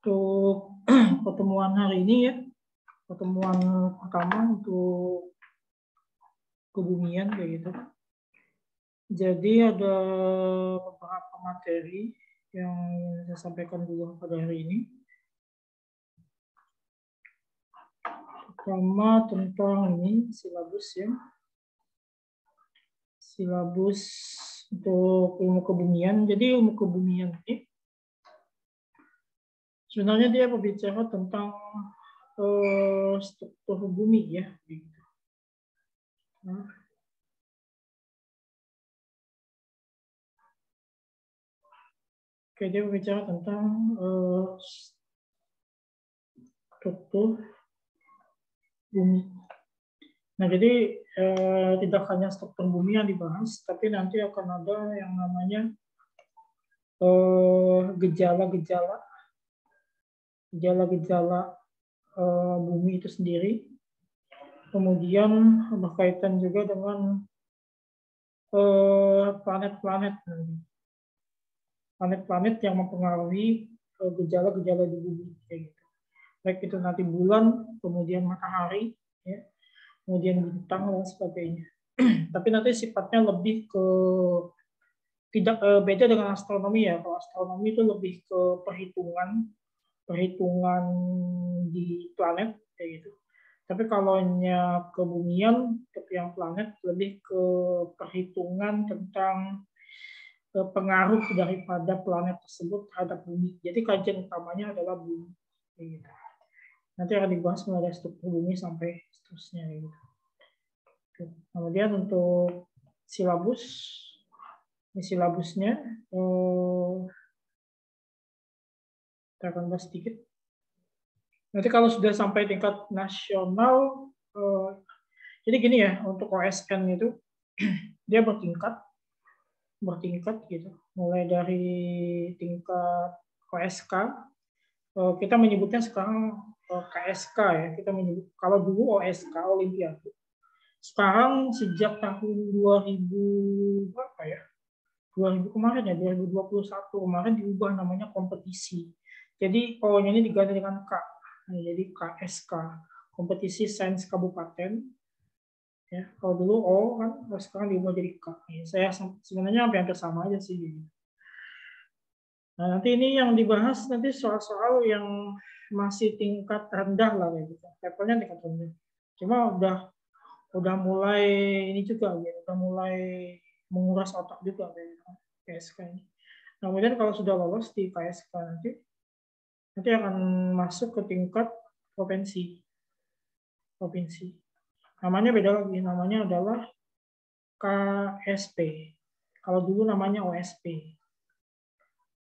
Untuk pertemuan hari ini ya, pertemuan pertama untuk kebumian kayak gitu. Jadi ada beberapa materi yang saya sampaikan dulu pada hari ini. Pertama tentang ini silabus ya. Silabus untuk ilmu kebumian. Jadi ilmu kebumian ini sebenarnya dia berbicara tentang struktur bumi ya. Nah, dia berbicara tentang struktur bumi. Nah, jadi tidak hanya struktur bumi yang dibahas, tapi nanti akan ada yang namanya gejala-gejala bumi itu sendiri. Kemudian berkaitan juga dengan planet-planet yang mempengaruhi gejala-gejala di bumi kayak gitu. Baik itu nanti bulan, kemudian matahari, ya, kemudian bintang dan sebagainya. Tapi nanti sifatnya lebih ke tidak beda dengan astronomi ya. Kalau astronomi itu lebih ke perhitungan di planet kayak gitu. Tapi kalau kebumian untuk yang planet lebih ke perhitungan tentang pengaruh daripada planet tersebut terhadap bumi. Jadi kajian utamanya adalah bumi. Gitu. Nanti akan dibahas mulai dari struktur bumi sampai seterusnya. Gitu. Kemudian untuk silabus, ini silabusnya kita akan bahas sedikit. Nanti kalau sudah sampai tingkat nasional, jadi gini ya, untuk OSN itu dia bertingkat gitu. Mulai dari tingkat OSK, kita menyebutnya sekarang KSK ya. Kita menyebut kalau dulu OSK Olimpiade. Sekarang sejak tahun 2000 berapa ya? 2000 kemarin ya, 2021 kemarin diubah namanya kompetisi. Jadi O-nya ini diganti dengan K. Nah, jadi KSK, kompetisi sains kabupaten. Ya, kalau dulu O kan, sekarang diubah jadi K. Ya, saya sebenarnya hampir sama aja sih. Nah, nanti ini yang dibahas nanti soal-soal yang masih tingkat rendah lah kayak gitu. Levelnya tingkat rendah. Cuma udah mulai ini juga gitu, udah mulai menguras otak juga kayak KSK ini. Nah, kemudian kalau sudah lolos di KSK nanti akan masuk ke tingkat provinsi. Namanya beda lagi, namanya adalah KSP. Kalau dulu namanya OSP.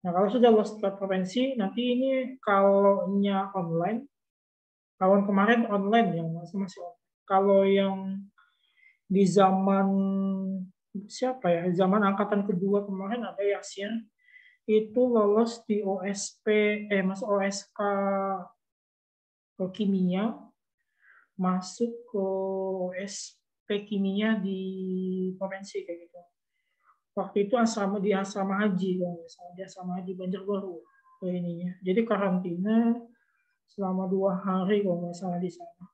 Nah, kalau sudah lolos tingkat provinsi, nanti ini kalau online, tahun kemarin online ya, masih online. Kalau yang di zaman siapa ya, zaman angkatan kedua kemarin ada Yasin, itu lolos di OSP, masuk OSK ke kimia, masuk ke OSP kimia di provinsi kayak gitu. Waktu itu di asrama haji, di asrama haji Banjarbaru ininya. Jadi karantina selama 2 hari kalau nggak salah di sana.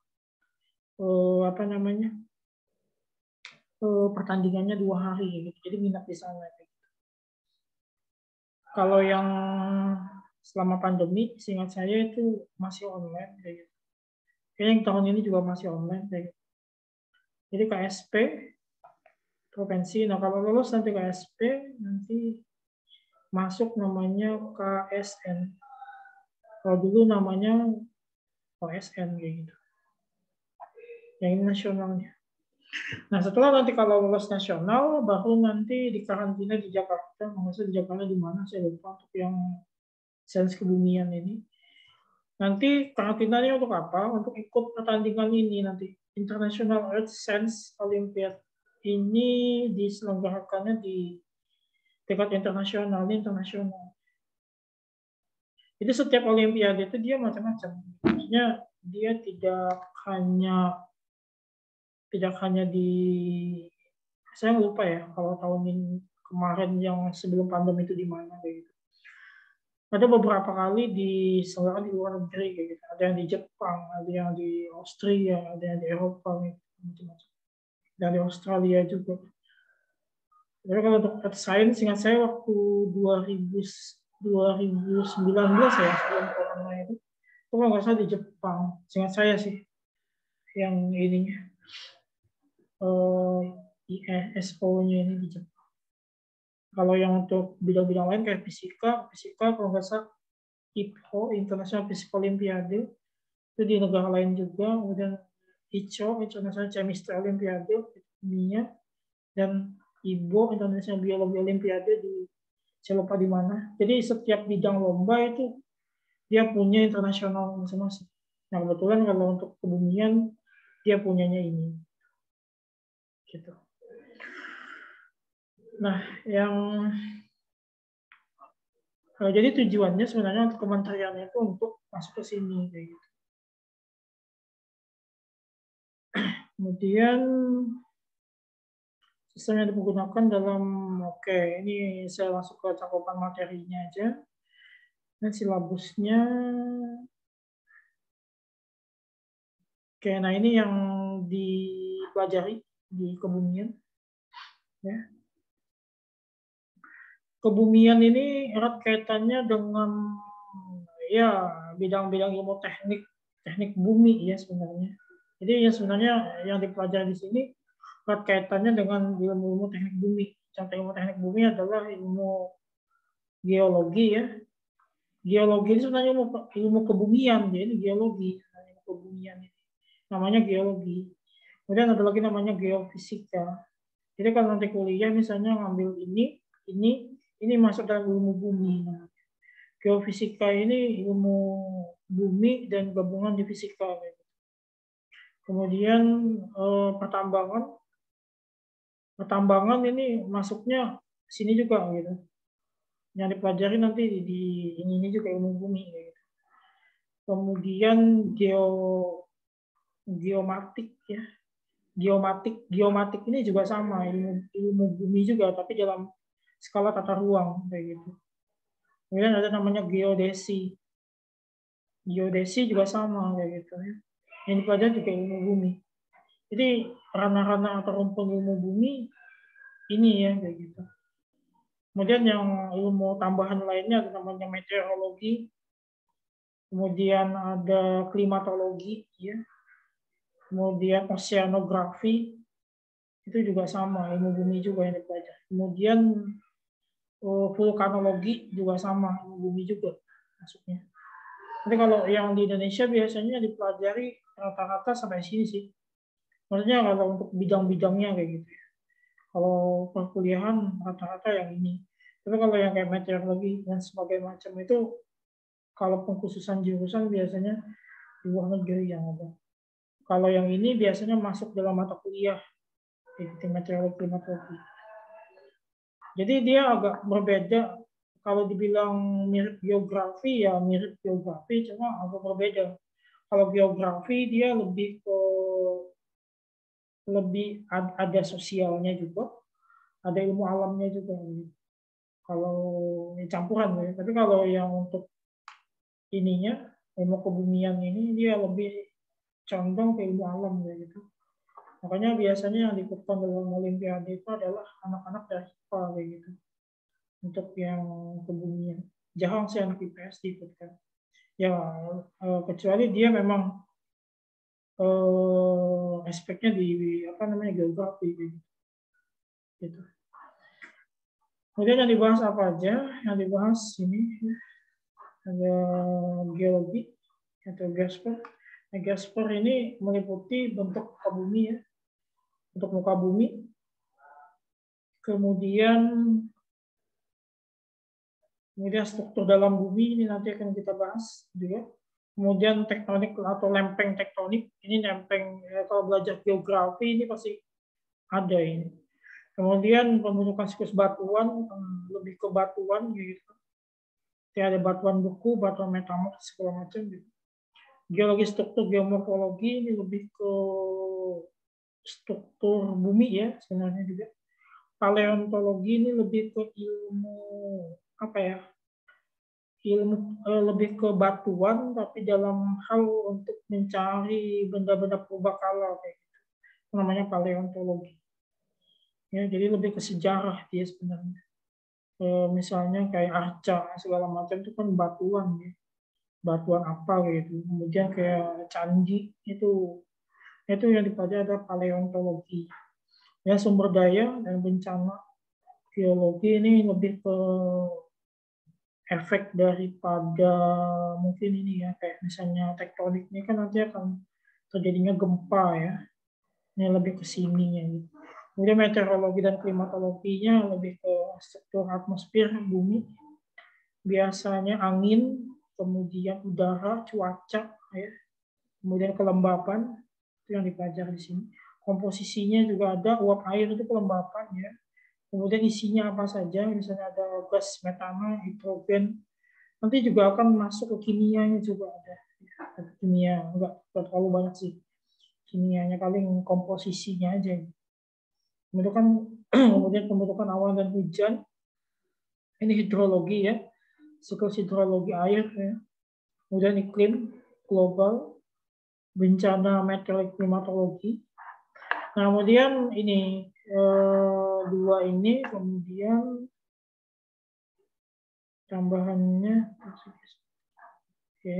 Pertandingannya 2 hari gitu. Jadi minat di sana. Gitu. Kalau yang selama pandemi, seingat saya itu masih online kayak gitu. Kayaknya yang tahun ini juga masih online kayak gitu. Jadi KSP provinsi. Nah, kalau lolos nanti KSP, nanti masuk namanya KSN. Kalau dulu namanya OSN kayak gitu. Yang ini nasionalnya. Nah, setelah nanti kalau lolos nasional, baru nanti di karantina di Jakarta. Maksudnya di Jakarta di mana, saya lupa untuk yang sains kebumian ini. Nanti karantinanya untuk apa? Untuk ikut pertandingan ini nanti. International Earth Science Olympiad. Ini diselenggarakannya di tingkat internasional. Jadi setiap olimpiade itu dia macam-macam. Maksudnya dia tidak hanya di, saya lupa ya kalau tahun ini kemarin yang sebelum pandemi itu di mana kayak gitu. ada beberapa kali diselenggarakan di luar negeri kayak gitu. Ada yang di Jepang, ada yang di Austria, ada yang di Eropa macam-macam. Dan di Australia juga. Tapi kalau untuk Earth Science, ingat saya waktu 2019 ya, sebelum corona itu kalau nggak salah di Jepang, ingat saya sih, yang ininya, ISO-nya ini di Jepang. Kalau yang untuk bidang-bidang lain kayak fisika kalau nggak salah IPO, International Physics Olympiade, itu di negara lain juga. Kemudian ICO, International Chemistry Olympiade, kimia, dan IBO, International Biology Olympiade di saya lupa di mana. Jadi setiap bidang lomba itu dia punya internasional masing-masing. Nah kebetulan kalau untuk kebumian dia punyanya ini. Gitu. Nah, jadi tujuannya sebenarnya untuk kementerian itu untuk masuk ke sini kayak gitu. Kemudian sistem yang digunakan dalam ini saya masuk ke cakupan materinya aja. Dan silabusnya nah ini yang dipelajari di kebumian ya. Kebumian ini erat kaitannya dengan ya bidang-bidang ilmu teknik bumi ya sebenarnya. Jadi ya sebenarnya yang dipelajari di sini erat kaitannya dengan ilmu teknik bumi. Contoh ilmu teknik bumi adalah ilmu geologi ya. Geologi ini sebenarnya ilmu kebumian, jadi geologi, ilmu kebumian ini. Namanya geologi. Kemudian ada lagi namanya geofisika. Jadi kalau nanti kuliah misalnya ngambil ini masuk dalam ilmu bumi. Nah, geofisika ini ilmu bumi dan gabungan di fisika. Kemudian pertambangan ini masuknya sini juga gitu. Yang dipelajari nanti di ini juga ilmu bumi gitu. Kemudian geomatik ya. Geomatik ini juga sama ilmu bumi juga tapi dalam skala tata ruang kayak gitu. Kemudian ada namanya geodesi. Geodesi juga sama kayak gitu ya. Yang dipelajari juga ilmu bumi. Jadi ranah-ranah atau rumpun ilmu bumi ini ya kayak gitu. Kemudian yang ilmu tambahan lainnya ada namanya meteorologi. Kemudian ada klimatologi ya. Kemudian oceanografi itu juga sama ilmu bumi juga yang dipelajari. Kemudian vulkanologi juga sama ilmu bumi juga masuknya. Tapi kalau yang di Indonesia biasanya dipelajari rata-rata sampai sini sih. Maksudnya kalau untuk bidang-bidangnya kayak gitu. Kalau perkuliahan rata-rata yang ini. Tapi kalau yang kayak meteorologi dan sebagainya macam itu, kalau pengkhususan jurusan biasanya di luar negeri yang ada. Kalau yang ini biasanya masuk dalam mata kuliah di meteorologi klimatologi. Jadi dia agak berbeda. Kalau dibilang mirip geografi ya mirip geografi, cuma agak berbeda. Kalau geografi dia lebih ada sosialnya juga, ada ilmu alamnya juga. Kalau campuran ya. Tapi kalau yang untuk ininya ilmu kebumian ini dia lebih condong ke ilmu alam gitu. Makanya biasanya yang diikutkan dalam olimpiade itu adalah anak-anak dari IPA kayak gitu. Untuk yang kebumian. Jarang sih anak IPS diikutkan. Ya kecuali dia memang aspeknya di geografi gitu. Kemudian yang dibahas apa aja? Yang dibahas ini ada geologi atau geosper. Nah, geosper ini meliputi bentuk muka bumi ya, untuk muka bumi. Kemudian struktur dalam bumi ini nanti akan kita bahas juga. Kemudian tektonik atau lempeng tektonik, ini lempeng kalau belajar geografi ini pasti ada ini. Kemudian pembentukan siklus batuan, lebih ke batuan gitu. Jadi ada batuan beku, batuan metamorf segala macam gitu. Geologi struktur geomorfologi ini lebih ke struktur bumi ya sebenarnya juga. Paleontologi ini lebih ke ilmu ilmu lebih ke batuan, tapi dalam hal untuk mencari benda-benda purbakala kayak gitu. Namanya paleontologi. Ya, jadi lebih ke sejarah dia sebenarnya. Misalnya kayak arca segala macam itu kan batuan ya. Batuan apa gitu. Kemudian kayak candi itu yang dipelajari adalah paleontologi. Ya, sumber daya dan bencana geologi ini lebih ke efek daripada mungkin ini ya, kayak misalnya tektonik ini kan nanti akan terjadinya gempa ya. Ini lebih ke sini ya gitu. Kemudian meteorologi dan klimatologinya lebih ke struktur atmosfer bumi. Biasanya angin, kemudian udara, cuaca ya. Kemudian kelembapan itu yang dipelajari di sini. Komposisinya juga ada, uap air itu kelembapan ya. Kemudian isinya apa saja, misalnya ada gas metana, hidrogen. Nanti juga akan masuk ke kimianya juga ada. Kimia enggak terlalu banyak sih. Kimianya paling komposisinya aja. Kemudian pembentukan awan dan hujan. Ini hidrologi ya. Siklus hidrologi air ya. Kemudian iklim global, bencana meteorologi, klimatologi. Nah, kemudian ini dua ini, kemudian tambahannya, oke,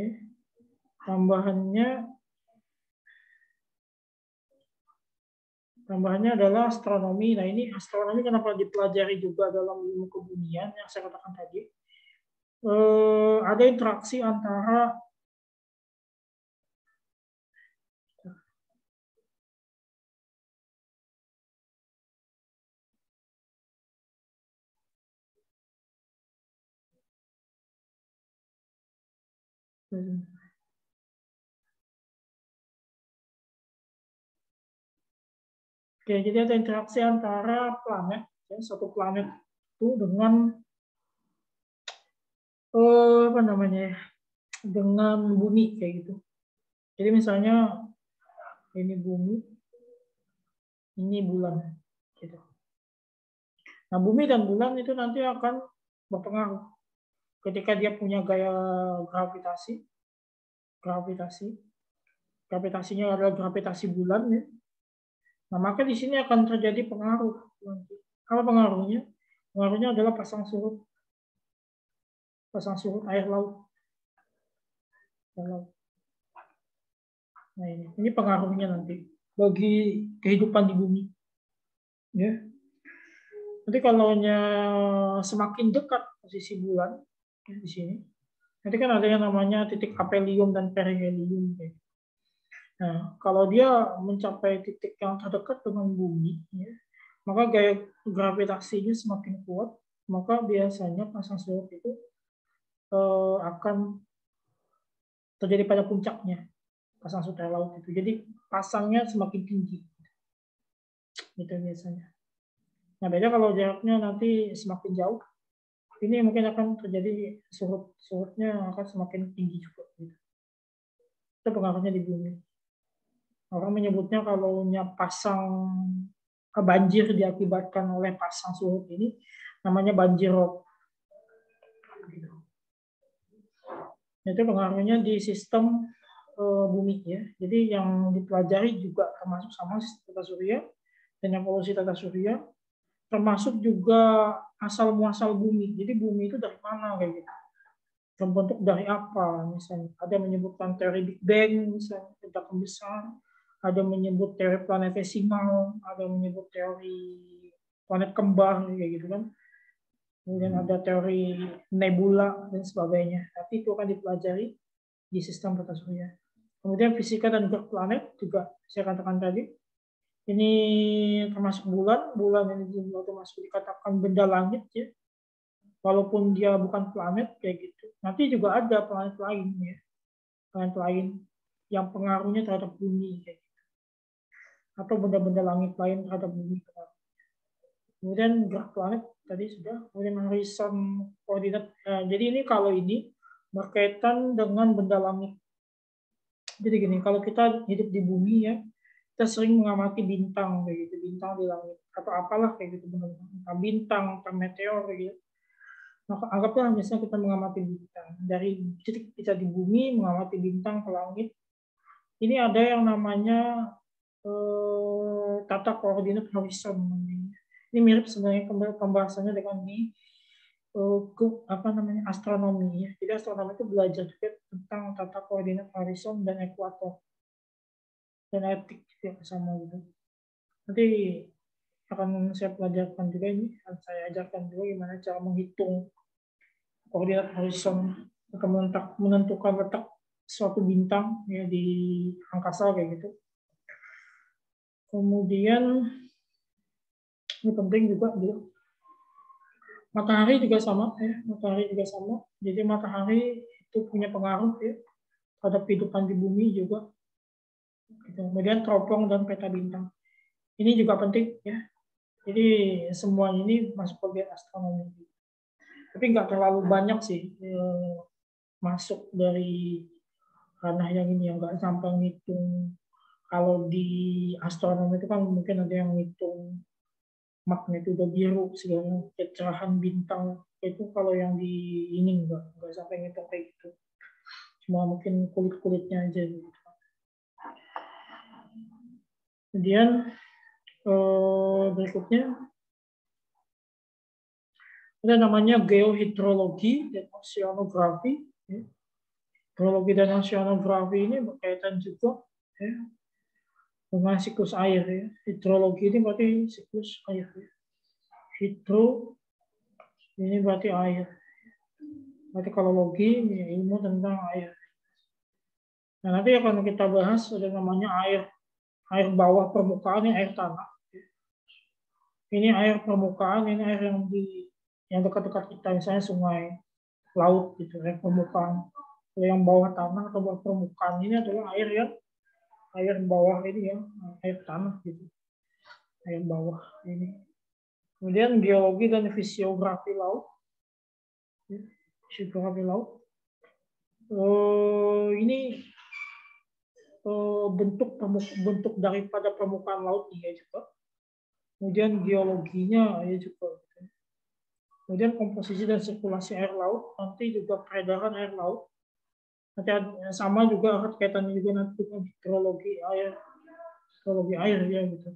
tambahannya adalah astronomi. Nah, ini astronomi kenapa dipelajari juga dalam ilmu kebumian yang saya katakan tadi. Ada interaksi antara Oke, jadi ada interaksi antara planet, ya, satu planet itu dengan apa namanya, dengan bumi kayak gitu. Jadi misalnya ini bumi, ini bulan, gitu. Nah, bumi dan bulan itu nanti akan berpengaruh ketika dia punya gaya gravitasinya adalah gravitasi bulan ya. Nah, maka di sini akan terjadi pengaruh. Apa pengaruhnya? Pengaruhnya adalah pasang surut air laut. Nah, ini pengaruhnya nanti bagi kehidupan di bumi. Ya. Nanti kalau semakin dekat posisi bulan ya, di sini, nanti kan ada yang namanya titik aphelium dan perihelium. Ya. Nah, kalau dia mencapai titik yang terdekat dengan bumi, ya, maka gaya gravitasinya semakin kuat, maka biasanya pasang surut itu akan terjadi pada puncaknya, pasang surut air laut itu. Jadi pasangnya semakin tinggi, gitu biasanya. Nah, beda kalau jaraknya nanti semakin jauh, ini mungkin akan terjadi surutnya akan semakin tinggi juga. Gitu. Itu pengaruhnya di bumi. Orang menyebutnya kalau banjir diakibatkan oleh pasang surut ini, namanya banjir rob. Gitu. Itu pengaruhnya di sistem bumi ya. Jadi yang dipelajari juga termasuk sama sistem tata surya dan evolusi tata surya, termasuk juga asal muasal bumi. Jadi bumi itu dari mana kayak gitu. Terbentuk dari apa misalnya. Ada yang menyebutkan teori Big Bang misalnya, ledakan besar. Ada yang menyebut teori planetesimal, ada yang menyebut teori planet kembar kayak gitu kan. Kemudian ada teori nebula dan sebagainya. Tapi itu akan dipelajari di sistem tata surya. Kemudian fisika dan gerak planet juga saya katakan tadi. Ini termasuk bulan. Bulan ini juga termasuk dikatakan benda langit ya. Walaupun dia bukan planet kayak gitu. Nanti juga ada planet lain ya. Planet lain yang pengaruhnya terhadap bumi kayak gitu. Atau benda-benda langit lain terhadap bumi. Kemudian gerak planet tadi sudah. Kemudian horizon koordinat. Jadi ini kalau ini berkaitan dengan benda langit. Jadi gini, kalau kita hidup di bumi ya, kita sering mengamati bintang kayak gitu, bintang di langit atau apalah kayak gitu, bintang, meteor kayak gitu. Anggaplah misalnya kita mengamati bintang. Dari titik kita di bumi, mengamati bintang ke langit. Ini ada yang namanya tata koordinat horizon. Ini mirip sebenarnya pembahasannya dengan di astronomi. Ya. Jadi astronomi itu belajar juga tentang tata koordinat horizon dan ekuator. Dan etik juga sama gitu. Nanti akan saya pelajarkan juga ini, saya ajarkan juga gimana cara menghitung koordinat horizon untuk menentukan letak suatu bintang ya di angkasa kayak gitu. Kemudian ini penting juga gitu. Matahari juga sama ya, matahari juga sama. Jadi matahari itu punya pengaruh ya pada kehidupan di bumi juga. Kemudian teropong dan peta bintang. Ini juga penting ya. Jadi semua ini masuk bagian astronomi. Tapi nggak terlalu banyak sih masuk dari ranah yang ini, yang nggak sampai ngitung. Kalau di astronomi itu kan mungkin ada yang ngitung magnitudo biru, segala kecerahan bintang. Itu kalau yang di ini nggak sampai ngitung kayak gitu. Cuma mungkin kulit-kulitnya aja gitu. Kemudian berikutnya ada namanya geohidrologi dan oceanografi. Hidrologi dan oceanografi ini berkaitan juga ya, dengan siklus air. Ya. Hidrologi ini berarti siklus air. Ya. Hidro ini berarti air. Berarti kalau logi ya, ilmu tentang air. Nah, nanti akan kita bahas ada namanya air bawah permukaan, ini air tanah. Ini air permukaan, ini air yang dekat-dekat kita, misalnya sungai, laut gitu, air permukaan. Yang bawah tanah atau bawah permukaan ini adalah air bawah ini ya, air tanah gitu, air bawah ini. Kemudian geologi dan fisiografi laut, ini bentuk daripada permukaan laut ya juga. Kemudian geologinya ya juga. Kemudian komposisi dan sirkulasi air laut, nanti juga peredaran air laut. Nanti sama juga kaitannya juga nanti dengan hidrologi air ya gitu.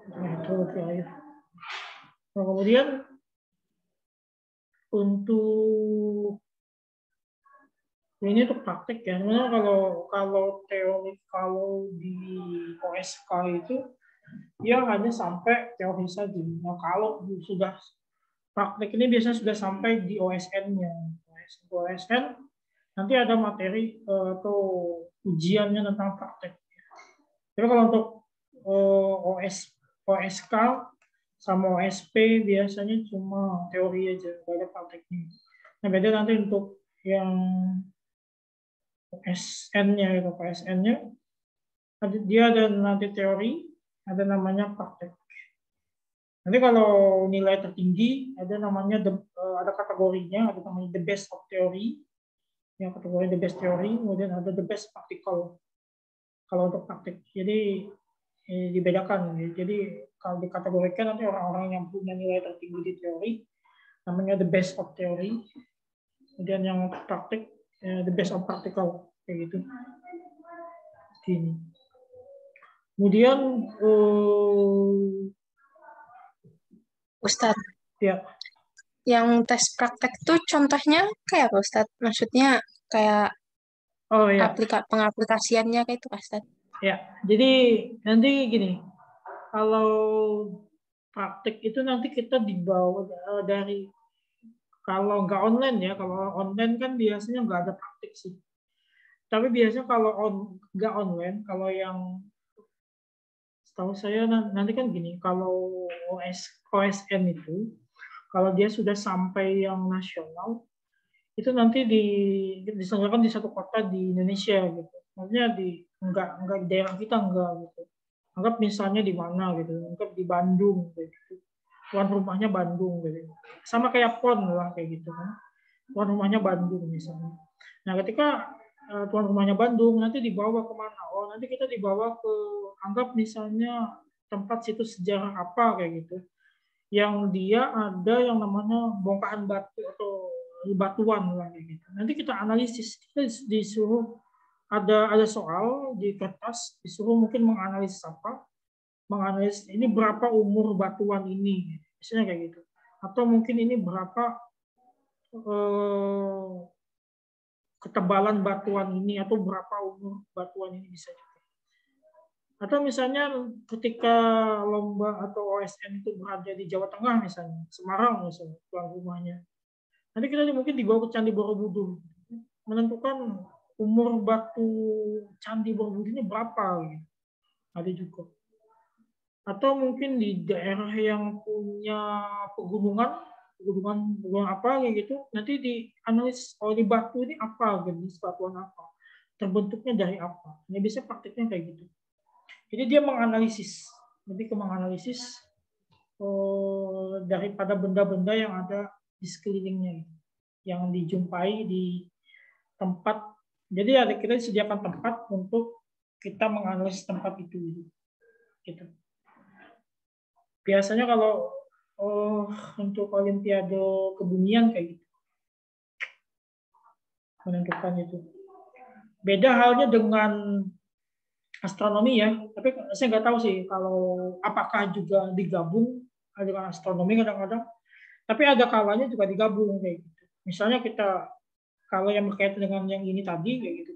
Hidrologi air. Nah, kemudian untuk ini untuk praktek ya. Sebenarnya kalau teori kalau di OSK itu dia hanya sampai teori saja. Nah, kalau sudah praktek ini biasanya sudah sampai di OSN-nya. OSN nanti ada materi atau ujiannya tentang praktek. Tapi kalau untuk OSK sama OSP biasanya cuma teori aja, nggak ada prakteknya. Nah, beda nanti untuk yang SN-nya itu PSN-nya dia ada nanti teori, ada namanya praktek. Nanti kalau nilai tertinggi ada namanya ada kategorinya, ada namanya the best of theory, yang kategori the best theory, kemudian ada the best practical. Kalau untuk praktek, jadi dibedakan. Jadi kalau dikategorikan nanti orang-orang yang punya nilai tertinggi di teori namanya the best of theory, kemudian yang praktek the best of practical kayak gitu. Gini. Kemudian Ustadz, ya, yang tes praktek tuh contohnya kayak apa Ustadz? Maksudnya kayak ya, pengaplikasiannya kayak itu Ustadz? ya. Jadi nanti gini, kalau praktek itu nanti kita dibawa dari kalau nggak online ya, kalau online kan biasanya nggak ada praktek sih. Tapi biasanya kalau nggak online, kalau yang setahu saya nanti kan gini, kalau OSN itu, kalau dia sudah sampai yang nasional, itu nanti diselenggarakan di satu kota di Indonesia gitu. Maksudnya enggak di daerah kita enggak gitu. Anggap misalnya di mana gitu, anggap di Bandung gitu. Tuan rumahnya Bandung gitu. Sama kayak PON lah kayak gitu kan. Tuan rumahnya Bandung misalnya. Nah, ketika tuan rumahnya Bandung nanti dibawa kemana? Oh, nanti kita dibawa ke anggap misalnya tempat situs sejarah apa kayak gitu. yang dia ada yang namanya bongkahan batu atau batuan lah gitu. Nanti kita analisis, kita disuruh ada soal di kertas, disuruh mungkin menganalisis apa, menganalisis ini berapa umur batuan ini, misalnya kayak gitu. Atau mungkin ini berapa ketebalan batuan ini atau berapa umur batuan ini bisa juga. Atau misalnya ketika lomba atau OSN itu berada di Jawa Tengah misalnya, Semarang misalnya, tuan rumahnya. Nanti kita mungkin dibawa ke Candi Borobudur, menentukan umur batu Candi Borobudur ini berapa, gitu. Ada juga. Atau mungkin di daerah yang punya pegunungan apa kayak gitu, nanti dianalisis di batu ini apa, jenis batuan apa, terbentuknya dari apa. Ini bisa praktiknya kayak gitu. Jadi dia menganalisis, lebih ke menganalisis daripada benda-benda yang ada di sekelilingnya, yang dijumpai di tempat. Jadi ada kita disediakan tempat untuk kita menganalisis tempat itu, gitu. Biasanya kalau untuk Olimpiade kebumian kayak gitu, menentukan itu. Beda halnya dengan astronomi ya, tapi saya nggak tahu sih kalau apakah juga digabung dengan astronomi kadang-kadang. Tapi ada kalanya juga digabung kayak gitu. Misalnya kita kalau yang berkaitan dengan yang ini tadi kayak gitu,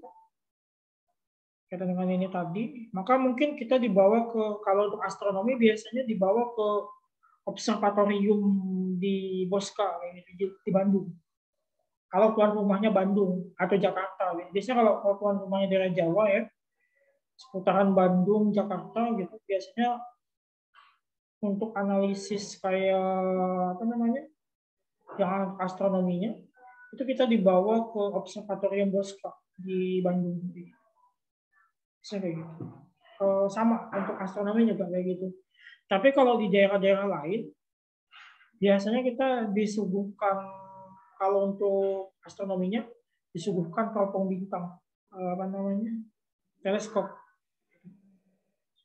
berkaitan dengan ini tadi, maka mungkin kita dibawa ke, kalau untuk astronomi biasanya dibawa ke observatorium di Bosca di Bandung. Kalau tuan rumahnya Bandung atau Jakarta, biasanya kalau tuan rumahnya daerah Jawa ya, seputaran Bandung, Jakarta gitu, biasanya untuk analisis kayak apa namanya, yang astronominya, itu kita dibawa ke observatorium Bosca di Bandung. Bisa kayak gitu. Sama untuk astronomi juga kayak gitu. Tapi kalau di daerah-daerah lain, biasanya kita disuguhkan, kalau untuk astronominya disuguhkan teropong bintang, apa namanya, teleskop,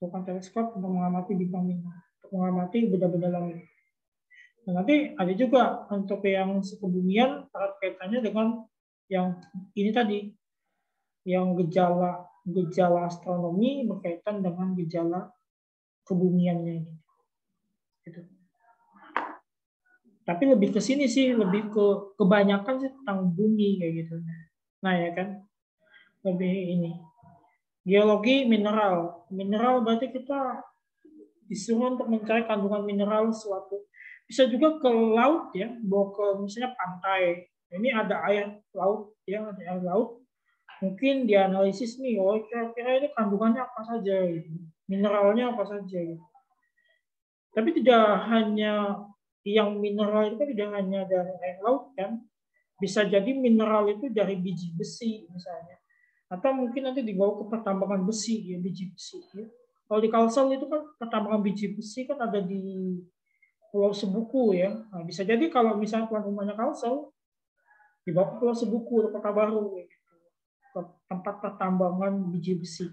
bukan teleskop untuk mengamati bintang-bintang, untuk mengamati benda-benda langit. Nah, nanti ada juga untuk yang kebumian erat kaitannya dengan yang ini tadi, yang gejala astronomi berkaitan dengan gejala kebumiannya ini. Gitu. Tapi lebih ke sini sih, lebih ke kebanyakan sih tentang bumi kayak gitu. Nah ya kan, lebih ini. Geologi mineral. Mineral berarti kita disuruh untuk mencari kandungan mineral suatu. Bisa juga ke laut ya, bawa ke misalnya pantai. Ini ada air laut ya, ada air laut. Mungkin dianalisis nih, oh kira-kira ini kandungannya apa saja, gitu. Mineralnya apa saja. Gitu. Tapi tidak hanya yang mineral itu kan tidak hanya dari air laut kan, bisa jadi mineral itu dari biji besi misalnya, atau mungkin nanti dibawa ke pertambangan besi ya, biji besi ya. Kalau di Kalsel itu kan pertambangan biji besi kan ada di Pulau Sebuku ya. Nah, bisa jadi kalau misalnya tuan rumahnya Kalsel, dibawa ke Pulau Sebuku atau Kota Baru gitu, tempat pertambangan biji besi.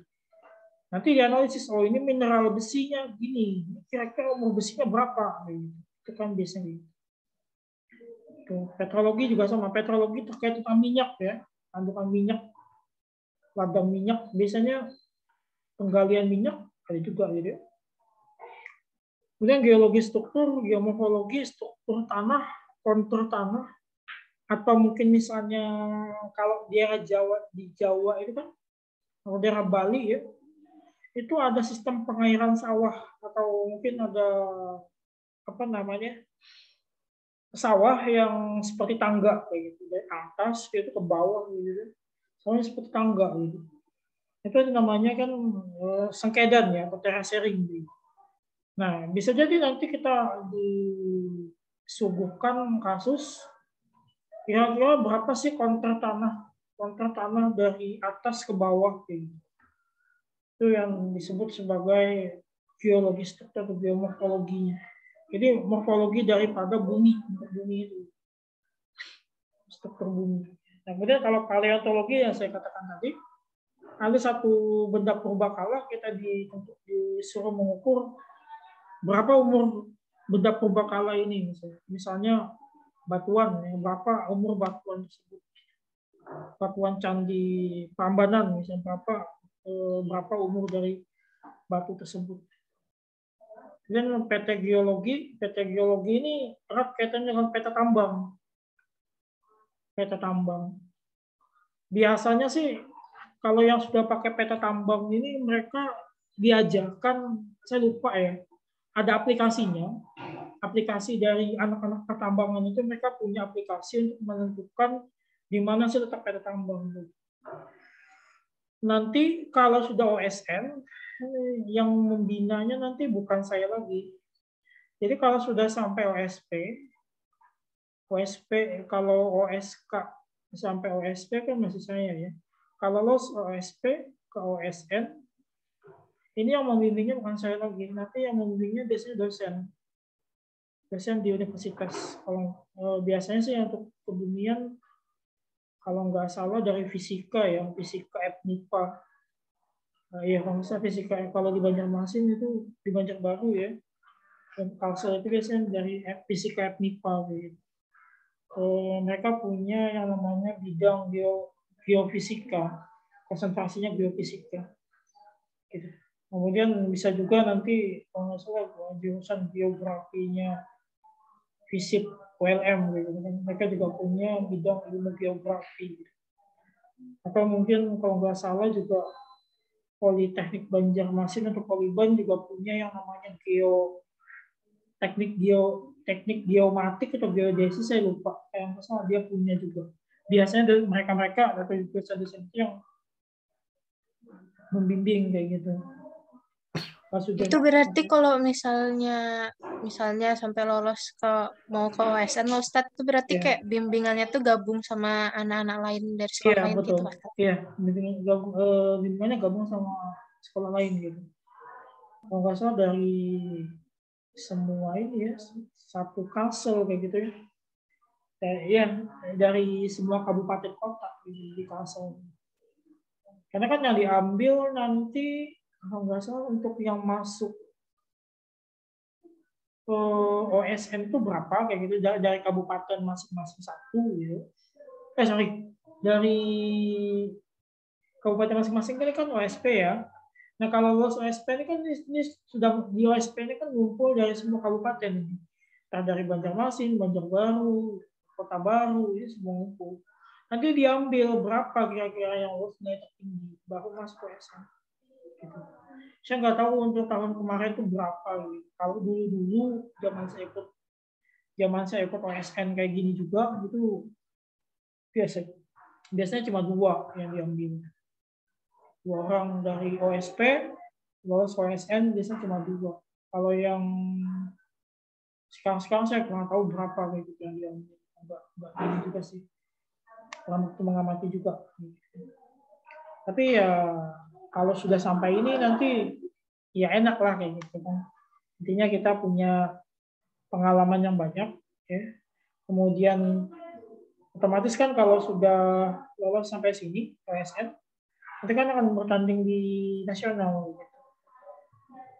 Nanti dianalisis, oh ini mineral besinya gini, kira-kira umur besinya berapa, gitu. Itu kan biasanya. Tuh, petrologi juga sama, petrologi terkait tentang minyak ya, kandungan minyak, ladang minyak, biasanya penggalian minyak ada juga gitu. Kemudian geologi struktur, geomorfologi, struktur tanah, kontur tanah, atau mungkin misalnya kalau daerah Jawa, di Jawa itu kan, kalau daerah Bali ya, itu ada sistem pengairan sawah, atau mungkin ada apa namanya, sawah yang seperti tangga kayak gitu, dari atas itu ke bawah gitu, sawahnya seperti tangga gitu. Itu namanya kan sengkedan ya, atau terasering gitu. Nah, bisa jadi nanti kita disuguhkan kasus kira-kira berapa sih kontur tanah dari atas ke bawah gitu. Itu yang disebut sebagai geologi struktur atau geomorfologinya. Jadi morfologi daripada bumi itu, struktur bumi. Nah, kemudian kalau paleontologi yang saya katakan tadi, ada satu benda purbakala kita disuruh mengukur berapa umur benda purbakala ini misalnya batuan, ya, berapa umur batuan tersebut, batuan candi Prambanan misalnya berapa umur dari batu tersebut. Dan PT geologi ini erat kaitannya dengan peta tambang. Biasanya sih kalau yang sudah pakai peta tambang ini mereka diajarkan, saya lupa ya, ada aplikasinya. Aplikasi dari anak-anak pertambangan itu mereka punya aplikasi untuk menentukan di mana sih letak peta tambang. Nanti kalau sudah OSN, yang membinanya nanti bukan saya lagi. Jadi kalau sudah sampai OSP kalau OSK sampai OSP kan masih saya ya. Kalau los OSP ke OSN, ini yang membimbingnya bukan saya lagi. Nanti yang membimbingnya biasanya dosen di universitas. Kalau biasanya sih untuk kebumian, kalau nggak salah dari fisika ya, fisika FMIPA. Ya kalau misalnya fisika kalau di Banjarmasin itu di Banjarbaru ya. Dan Kalsel itu biasanya dari fisika FMIPA gitu. Mereka punya yang namanya bidang geofisika, konsentrasinya geofisika. Gitu. Kemudian bisa juga nanti kalau nggak salah jurusan geografinya FISIP ULM gitu. Mereka juga punya bidang ilmu geografi. Gitu. Atau mungkin kalau nggak salah juga Politeknik Banjarmasin atau Poliban juga punya yang namanya teknik geomatik atau geodesi, saya lupa. Yang salah dia punya juga. Biasanya mereka atau dosen-dosen yang membimbing kayak gitu. Itu berarti kalau misalnya sampai lolos mau ke OSN loh Ustadz, itu berarti kayak bimbingannya tuh gabung sama anak-anak lain dari sekolah lain betul. gitu Ustadz. Iya, bimbingannya gabung sama sekolah lain gitu. Kalau nggak salah dari semua ini ya, satu Kalsel kayak gitu ya. Ya, dari semua kabupaten kota di Kalsel. Karena kan yang diambil nanti kalau nggak salah untuk yang masuk ke OSN itu berapa kayak gitu dari kabupaten masing-masing satu gitu. Dari kabupaten masing-masing kan OSP ya. Nah kalau lulus OSP ini kan ini sudah di OSP ini kan ngumpul dari semua kabupaten ini. Dari Banjarmasin, Banjarbaru, Kota Baru, ini semua ngumpul. Nanti diambil berapa kira-kira yang lulus nilai tertinggi baru masuk OSN. Gitu. Saya nggak tahu untuk tahun kemarin itu berapa. Gitu. Kalau dulu zaman saya ikut OSN kayak gini juga itu biasanya cuma 2 yang diambil. 2 orang dari OSP, lolos OSN biasanya cuma 2. Kalau yang sekarang saya kurang tahu berapa gitu yang diambil. Enggak ini juga sih. Kurang mengamati juga. Tapi ya kalau sudah sampai ini nanti ya enak lah kayak gitu kan. Intinya kita punya pengalaman yang banyak ya. Kemudian otomatis kan kalau sudah lolos sampai sini OSN, nanti kan akan bertanding di nasional.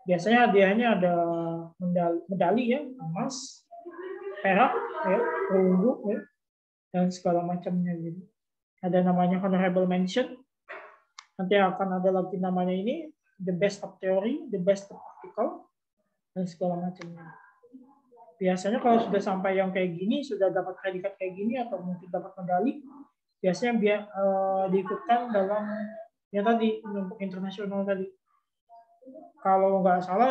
Biasanya hadiahnya ada medali ya, emas, perak, ya, perunggu, ya, dan segala macamnya gitu. Ada namanya honorable mention. Nanti akan ada lagi namanya ini the best of theory, the best of practical, dan segala macamnya. Biasanya kalau sudah sampai yang kayak gini, sudah dapat predikat kayak gini atau mungkin dapat medali, biasanya diikutkan dalam ya tadi untuk internasional tadi. Kalau nggak salah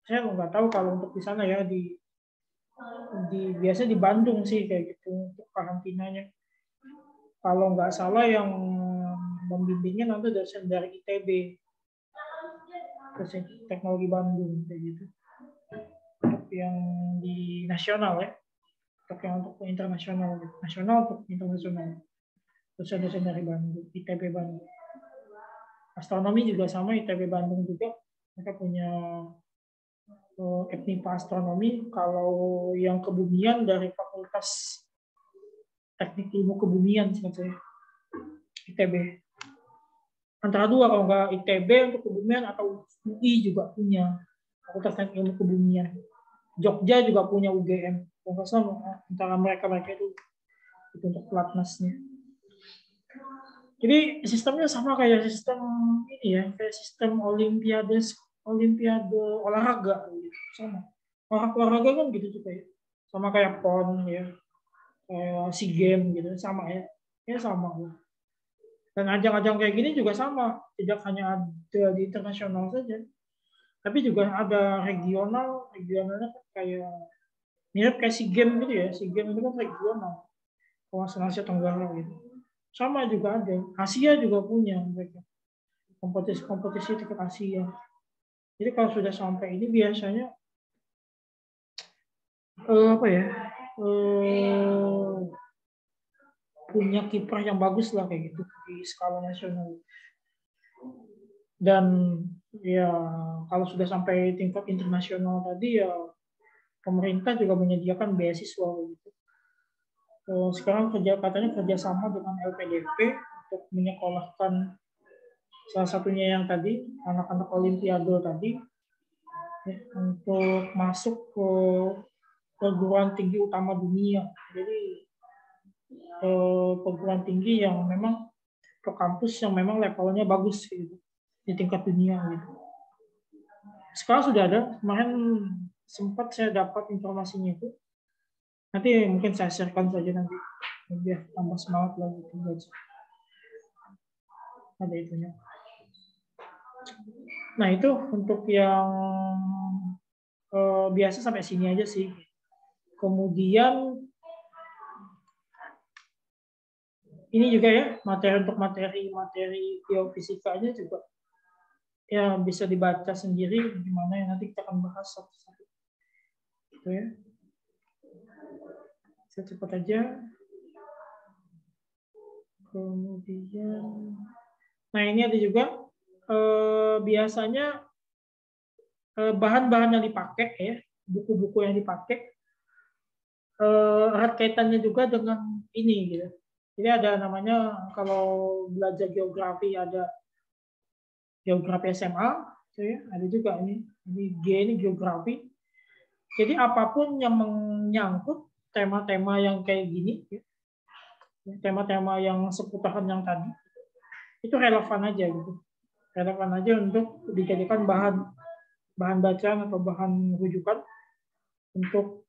saya nggak tahu kalau untuk di sana ya biasa di Bandung sih kayak gitu untuk karantinanya. Kalau nggak salah yang membimbingnya nanti dosen dari ITB, dosen teknologi Bandung kayak gitu. Untuk yang di nasional ya, untuk internasional, nasional untuk internasional, dosen-dosen dari Bandung, ITB Bandung. Astronomi juga sama, ITB Bandung juga. Mereka punya FMIPA astronomi. Kalau yang kebumian dari Fakultas Teknik Ilmu Kebumian sebetulnya ITB. Antara 2 kalau nggak ITB untuk kebumian atau UI juga punya Fakultas Teknik Ilmu Kebumian. Jogja juga punya UGM. Kalau salah antara mereka itu untuk pelatnasnya. Jadi sistemnya sama kayak sistem ini ya, kayak sistem olimpiade olahraga gitu. Sama. Olahraga kan gitu juga ya. Sama kayak PON ya. Kayak SEA Games gitu sama ya. Ya sama. Dan ajang-ajang kayak gini juga sama, tidak hanya ada di internasional saja. Tapi juga ada regionalnya kan kayak mirip kayak SEA Games gitu ya. SEA Games itu kan regional. Kawasan Asia Tenggara gitu. Sama juga ada. Asia juga punya mereka. Kompetisi tingkat Asia. Jadi kalau sudah sampai ini biasanya apa ya? Punya kiprah yang bagus lah kayak gitu di skala nasional. Dan ya kalau sudah sampai tingkat internasional tadi ya pemerintah juga menyediakan beasiswa gitu. Sekarang katanya kerjasama dengan LPDP untuk menyekolahkan salah satunya yang tadi anak-anak Olimpiade tadi ya, untuk masuk ke perguruan tinggi utama dunia. Jadi perguruan tinggi yang memang ke kampus yang memang levelnya bagus gitu di tingkat dunia gitu. Sekarang sudah ada, kemarin sempat saya dapat informasinya itu. Nanti mungkin saya sharekan saja nanti biar tambah semangat lagi belajar. Ada itunya. Nah itu untuk yang biasa sampai sini aja sih. Kemudian ini juga ya materi biofisikanya juga ya bisa dibaca sendiri gimana yang nanti kita akan bahas satu-satu. Gitu ya. Saya cepat aja. Kemudian, nah ini ada juga biasanya bahan-bahan yang dipakai ya, buku-buku yang dipakai erat kaitannya juga dengan ini gitu. Jadi ada namanya kalau belajar geografi ada geografi SMA, gitu ya. Ada juga ini G ini geografi. Jadi apapun yang menyangkut tema-tema yang kayak gini, ya, tema-tema yang seputaran yang tadi, itu relevan aja gitu. Relevan aja untuk dijadikan bahan bacaan atau bahan rujukan untuk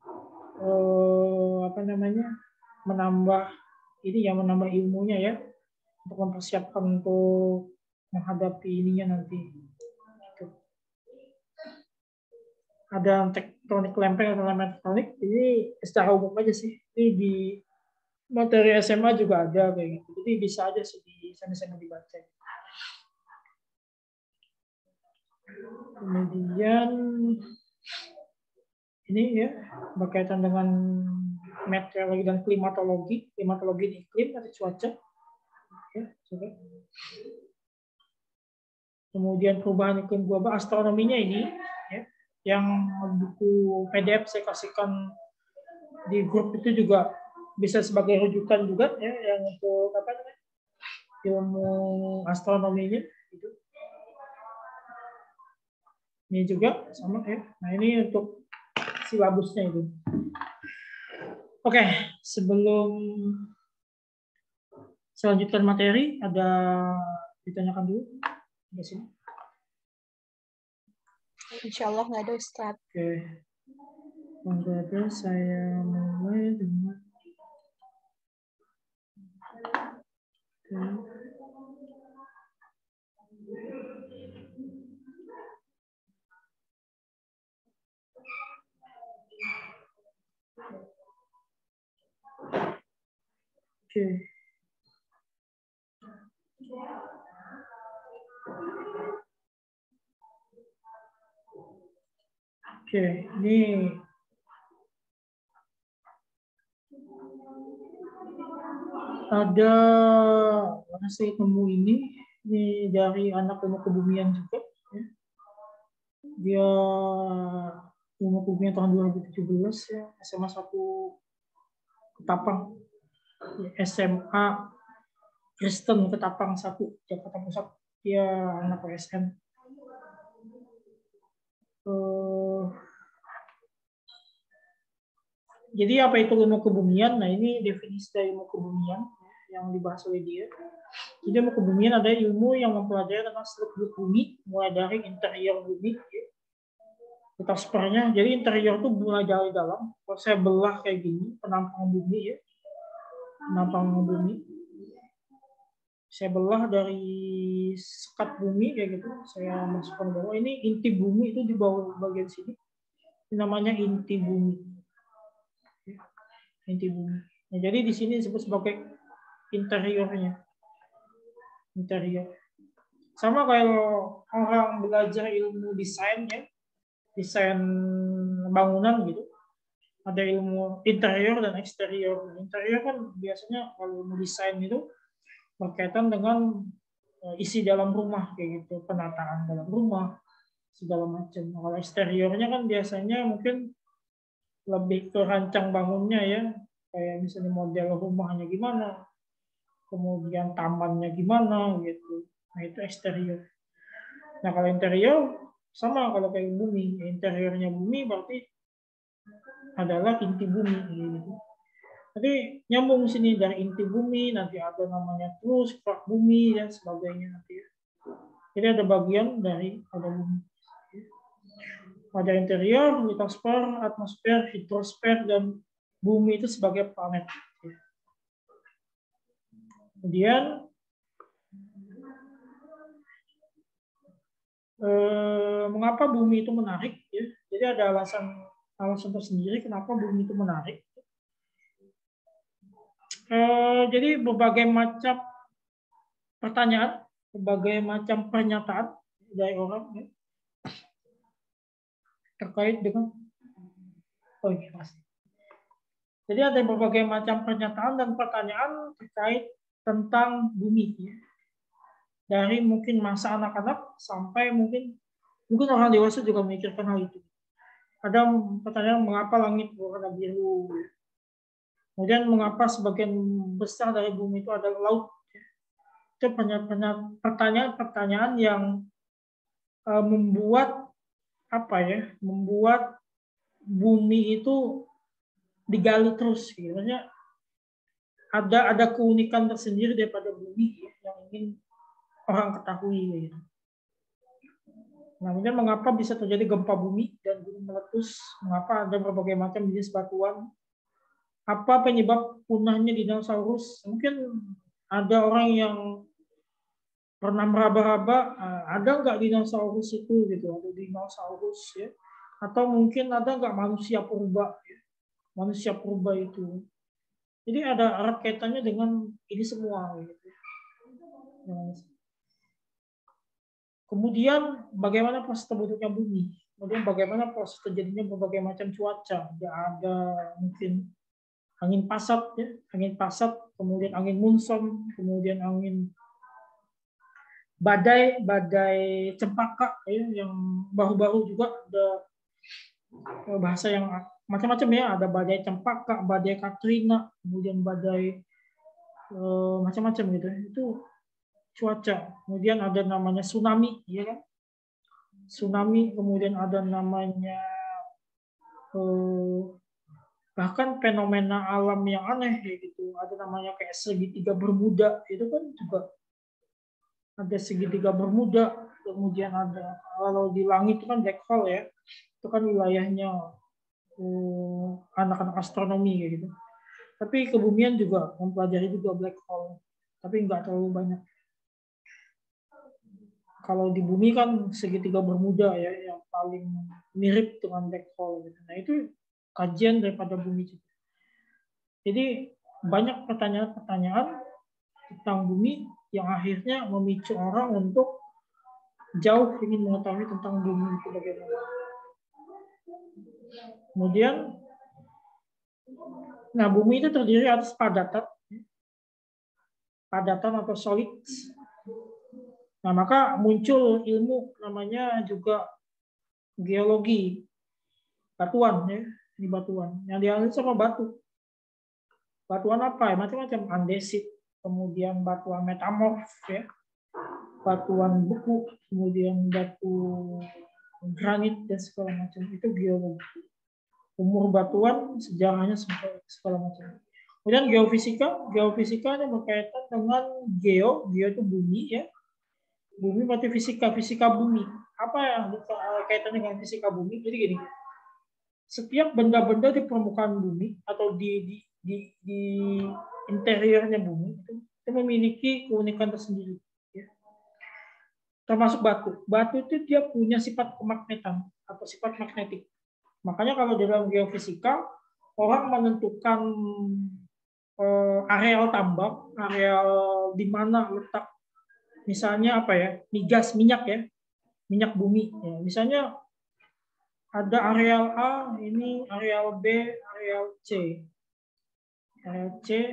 menambah ilmunya ya, untuk mempersiapkan untuk menghadapi ininya nanti. Gitu. Ada tektonik lempeng atau lempeng tektonik, ini secara umum aja sih. Ini di materi SMA juga ada kayak gitu. Jadi bisa aja sih sama-sama dibaca. Kemudian ini ya berkaitan dengan meteorologi dan klimatologi di iklim atau cuaca. Ya, coba. Kemudian perubahan iklim global, astronominya ini ya, yang buku PDF saya kasihkan di grup itu juga bisa sebagai rujukan juga ya, yang untuk ilmu astronominya gitu. Ini juga sama ya. Nah ini untuk silabusnya itu. Oke, sebelum saya lanjutkan materi, ada ditanyakan dulu di sini. Insya Allah nggak ada Ustadz. Oke, nggak ada. Saya mulai dengan Oke, ini ada saya nemu ini dari anak ilmu kebumian juga. Ya. Dia ilmu kebumian tahun 2017 ya, SMA 1 Ketapang, SMA Kristen Ketapang 1 Jakarta Pusat. Dia anak OSN. Jadi apa itu ilmu kebumian? Nah, ini definisi dari ilmu kebumian yang dibahas oleh dia. Jadi ilmu kebumian adalah ilmu yang mempelajari tentang seluk-beluk bumi, mulai dari interior bumi, litosfernya. Jadi interior itu mulai dari dalam. Kalau saya belah kayak gini, penampang bumi ya, penampang bumi. Saya belah dari sekat bumi kayak gitu. Saya masukkan bawah. Ini inti bumi itu di bawah bagian sini. Ini namanya inti bumi. Inti bumi. Nah, jadi di sini disebut sebagai interiornya. Interior. Sama kalau orang belajar ilmu desain ya, desain bangunan gitu. Ada ilmu interior dan eksterior. Interior kan biasanya kalau ilmu desain itu berkaitan dengan isi dalam rumah kayak gitu, penataan dalam rumah segala macam. Kalau eksteriornya kan biasanya mungkin lebih ke rancang bangunnya ya, kayak misalnya model rumahnya gimana, kemudian tamannya gimana gitu. Nah itu eksterior. Nah kalau interior sama kalau kayak bumi, interiornya bumi berarti adalah inti bumi gitu. Jadi nyambung sini dari inti bumi, nanti ada namanya terus kerak bumi dan sebagainya nanti ya. Jadi ada bagian dari ada bumi. Ada interior, litosfer, atmosfer, hidrosfer, dan bumi itu sebagai planet. Kemudian mengapa bumi itu menarik? Ya? Jadi ada alasan tersendiri kenapa bumi itu menarik. Jadi berbagai macam pertanyaan, berbagai macam pernyataan dari orang ya, terkait dengan Jadi ada berbagai macam pernyataan dan pertanyaan terkait tentang bumi ya. Dari mungkin masa anak-anak sampai mungkin orang dewasa juga memikirkan hal itu. Ada pertanyaan mengapa langit berwarna biru. Kemudian mengapa sebagian besar dari bumi itu adalah laut. Itu pertanyaan-pertanyaan yang membuat membuat bumi itu digali terus gitu. Maksudnya ada keunikan tersendiri daripada bumi yang ingin orang ketahui gitu. Nah, kemudian mengapa bisa terjadi gempa bumi dan gunung meletus? Mengapa ada berbagai macam jenis batuan? Apa penyebab punahnya dinosaurus? Mungkin ada orang yang pernah meraba-raba, ada nggak dinosaurus itu gitu? Ada dinosaurus ya? Atau mungkin ada nggak manusia purba? Ya? Manusia purba itu. Jadi ada erat kaitannya dengan ini semua. Gitu. Kemudian bagaimana proses terbentuknya bumi? Kemudian bagaimana proses terjadinya berbagai macam cuaca? Ya, ada mungkin angin pasat, ya, angin pasat, kemudian angin monsun, kemudian angin badai cempaka, ya, yang baru-baru juga ada bahasa yang macam-macam ya, ada badai cempaka, badai Katrina, kemudian badai macam-macam gitu. Itu cuaca. Kemudian ada namanya tsunami, ya kan? Tsunami, kemudian ada namanya bahkan fenomena alam yang aneh gitu. Ada namanya kayak segitiga Bermuda, itu kan juga ada segitiga Bermuda. Kemudian ada kalau di langit itu kan black hole ya, itu kan wilayahnya anak-anak astronomi kayak gitu. Tapi kebumian juga mempelajari juga black hole, tapi nggak terlalu banyak. Kalau di bumi kan segitiga Bermuda ya, yang paling mirip dengan black hole. Gitu. Nah itu kajian daripada bumi juga. Jadi banyak pertanyaan-pertanyaan tentang bumi yang akhirnya memicu orang untuk jauh ingin mengetahui tentang bumi itu bagaimana. Kemudian, nah bumi itu terdiri atas padatan atau solid. Nah maka muncul ilmu namanya juga geologi, batuan ya, ini batuan yang dianalisis sama batu. Batuan apa ya? Macam-macam, andesit, kemudian batuan metamorf ya, batuan beku, kemudian batu granit dan segala macam, itu geologi. umur batuan, sejarahnya sampai segala macam. Kemudian geofisika ini berkaitan dengan geo itu bumi ya. Bumi berarti fisika bumi. Apa yang kaitannya dengan fisika bumi? Jadi gini, setiap benda-benda di permukaan bumi atau di interiornya bumi itu memiliki keunikan tersendiri. Ya. Termasuk batu. Batu itu dia punya sifat kemagnetan atau sifat magnetik. Makanya kalau dalam geofisika orang menentukan areal tambang, areal di mana letak, misalnya apa ya, migas, minyak ya, minyak bumi. Ya. Misalnya ada areal A, ini areal B, areal C,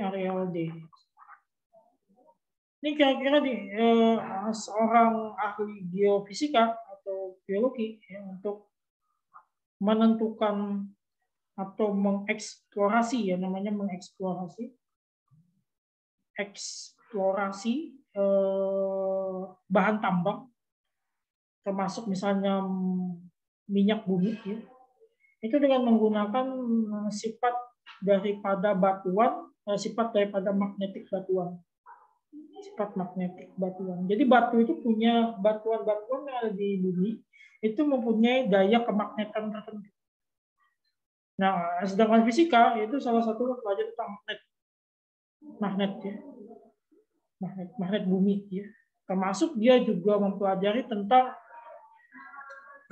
areal D. Ini kira-kira seorang ahli geofisika atau geologi ya, untuk menentukan atau mengeksplorasi ya, namanya mengeksplorasi bahan tambang, termasuk misalnya minyak bumi ya, itu dengan menggunakan sifat daripada batuan, sifat daripada magnetik batuan, sifat magnetik batuan. Jadi batu itu punya batuan-batuan yang ada di bumi itu mempunyai daya kemagnetan tertentu. Nah, sedangkan fisika itu salah satu pelajaran tentang magnet ya, magnet bumi ya. Termasuk dia juga mempelajari tentang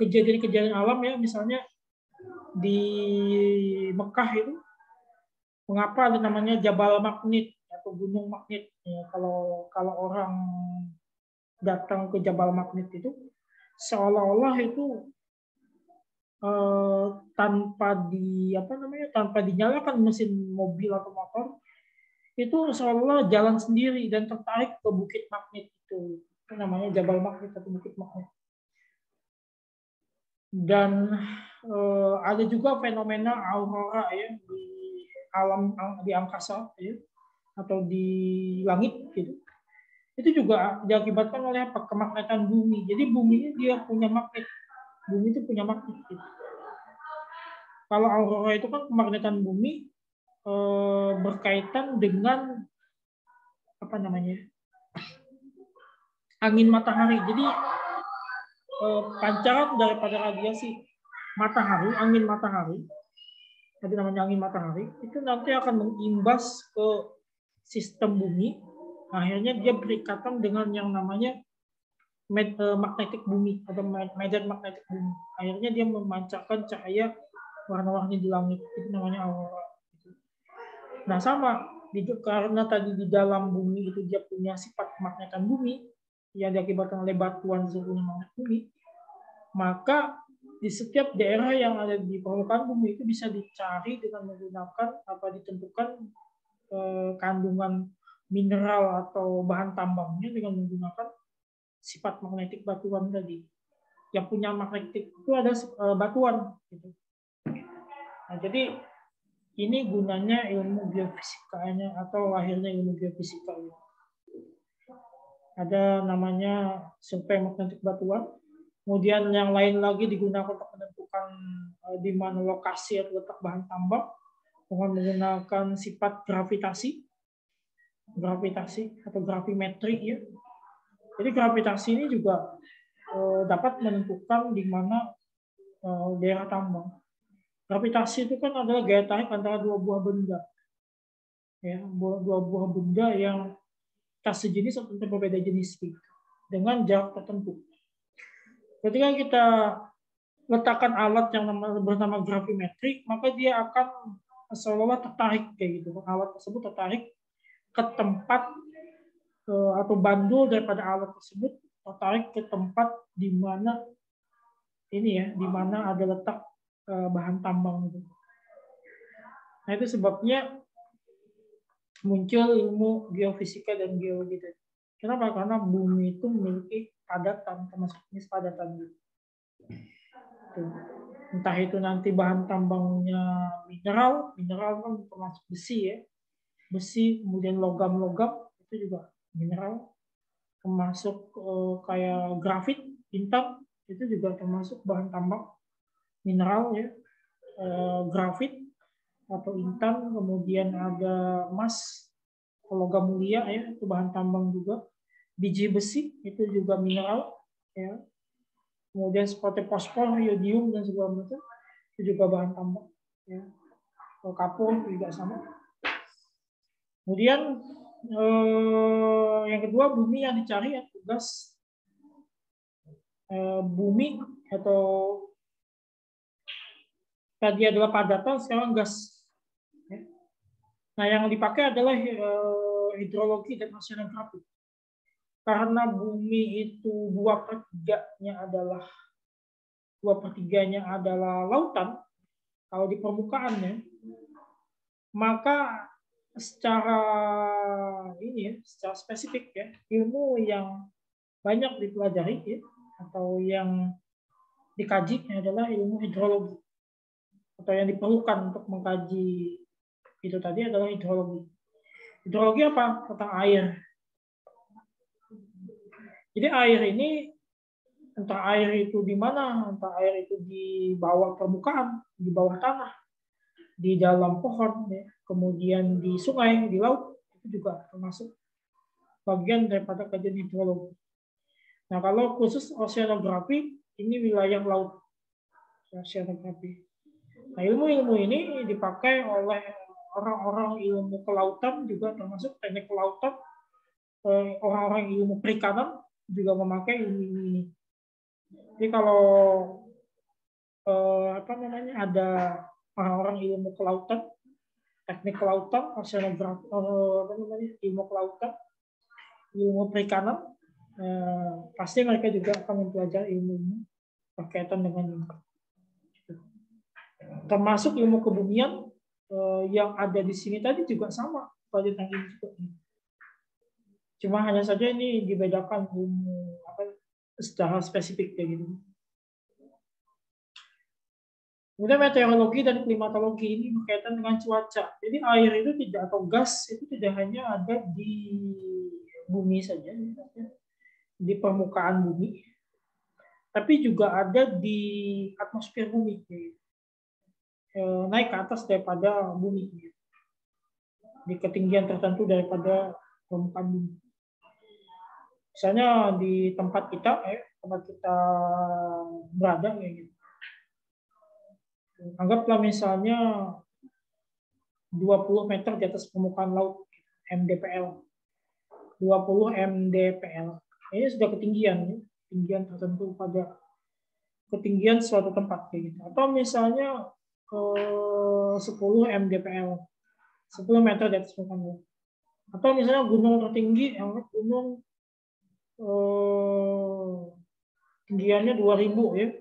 kejadian-kejadian alam ya, misalnya di Mekah itu mengapa ada namanya Jabal Magnet atau Gunung Magnet ya, kalau orang datang ke Jabal Magnet itu seolah-olah itu tanpa dinyalakan mesin mobil atau motor, itu seolah-olah jalan sendiri dan tertarik ke bukit magnet itu namanya Jabal Magnet atau bukit magnet. Dan ada juga fenomena aurora ya di alam, di angkasa ya, atau di langit gitu. Itu juga diakibatkan oleh kemagnetan bumi. Jadi bumi ini dia punya magnet. Bumi itu punya magnet. Gitu. Kalau aurora itu kan kemagnetan bumi berkaitan dengan apa namanya, angin matahari. Jadi pancaran daripada radiasi matahari, angin matahari, tadi namanya angin matahari, itu nanti akan mengimbas ke sistem bumi. Akhirnya dia berikatan dengan yang namanya magnetik bumi atau medan magnetik bumi. Akhirnya dia memancarkan cahaya warna-warni di langit. Itu namanya aurora. Nah sama, karena tadi di dalam bumi itu dia punya sifat kemagnetan bumi yang diakibatkan oleh batuan seluruhnya magnet bumi, maka di setiap daerah yang ada di permukaan bumi itu bisa dicari dengan menggunakan ditentukan kandungan mineral atau bahan tambangnya dengan menggunakan sifat magnetik batuan tadi. Yang punya magnetik itu ada batuan. Gitu. Nah, jadi ini gunanya ilmu geofisikanya atau lahirnya ilmu geofisika. Ada namanya survei magnetik batuan. Kemudian yang lain lagi digunakan untuk menentukan di mana lokasi atau letak bahan tambang dengan menggunakan sifat gravitasi atau gravimetri ya. Jadi gravitasi ini juga dapat menentukan di mana daerah tambang. Gravitasi itu kan adalah gaya tarik antara dua buah benda, ya, dua buah benda yang tak sejenis atau berbeda jenis dengan jarak tertentu. Ketika kita letakkan alat yang bernama gravimetri, maka dia akan seolah-olah tertarik kayak gitu. Alat tersebut tertarik ke tempat atau bandul daripada alat tersebut tertarik ke tempat di mana ini ya, di mana ada letak bahan tambang itu. Nah itu sebabnya muncul ilmu geofisika dan geologi. Kenapa? Karena bumi itu memiliki padatan, termasuk jenis padatan gitu. Entah itu nanti bahan tambangnya mineral kan termasuk besi ya, besi, kemudian logam itu juga mineral, termasuk kayak grafit, intan itu juga termasuk bahan tambang mineral ya. grafit atau intan, kemudian ada emas, logam mulia ya, itu bahan tambang juga. Biji besi itu juga mineral ya. Kemudian seperti fosfor, iodium dan segala macam itu juga bahan tambang ya. Kapur juga sama. Kemudian yang kedua, bumi yang dicari ya, gas. Bumi atau tadi adalah padatan, sekarang gas. Nah, yang dipakai adalah hidrologi dan oceanografi. Karena bumi itu 2/3-nya adalah lautan, kalau di permukaannya, maka secara spesifik ya, ilmu yang banyak dipelajari ya, atau yang dikaji adalah ilmu hidrologi, atau yang diperlukan untuk mengkaji itu tadi adalah hidrologi. Hidrologi apa? Tentang air. Jadi air ini, entah air itu di mana, entah air itu di bawah permukaan, di bawah tanah, di dalam pohon, ya, kemudian di sungai, di laut, itu juga termasuk bagian daripada kajian hidrologi. Nah, kalau khusus oceanografi, ini wilayah laut, oceanografi. Nah, ilmu-ilmu ini dipakai oleh orang-orang ilmu kelautan, juga termasuk teknik kelautan, orang-orang ilmu perikanan juga memakai ilmu ini. Jadi kalau ada orang-orang ilmu kelautan, teknik kelautan, oceanografi, ilmu kelautan, ilmu perikanan, pasti mereka juga akan mempelajari ilmu berkaitan dengan ini. Termasuk ilmu kebumian yang ada di sini tadi juga sama, pelajaran ini juga. Cuma hanya saja ini dibedakan ilmu secara spesifik kayak gitu. Kemudian meteorologi dan klimatologi ini berkaitan dengan cuaca. Jadi air itu tidak, atau gas itu tidak hanya ada di bumi saja, di permukaan bumi, tapi juga ada di atmosfer bumi, naik ke atas daripada bumi, di ketinggian tertentu daripada permukaan bumi. Misalnya di tempat kita berada, gitu. Anggaplah misalnya 20 meter di atas permukaan laut, MDPL. 20 MDPL. Ini sudah ketinggian tertentu pada ketinggian suatu tempat kayak gitu. Atau misalnya 10 MDPL. 10 meter di atas permukaan laut. Atau misalnya gunung tertinggi, gunung tinggiannya 2000 ya.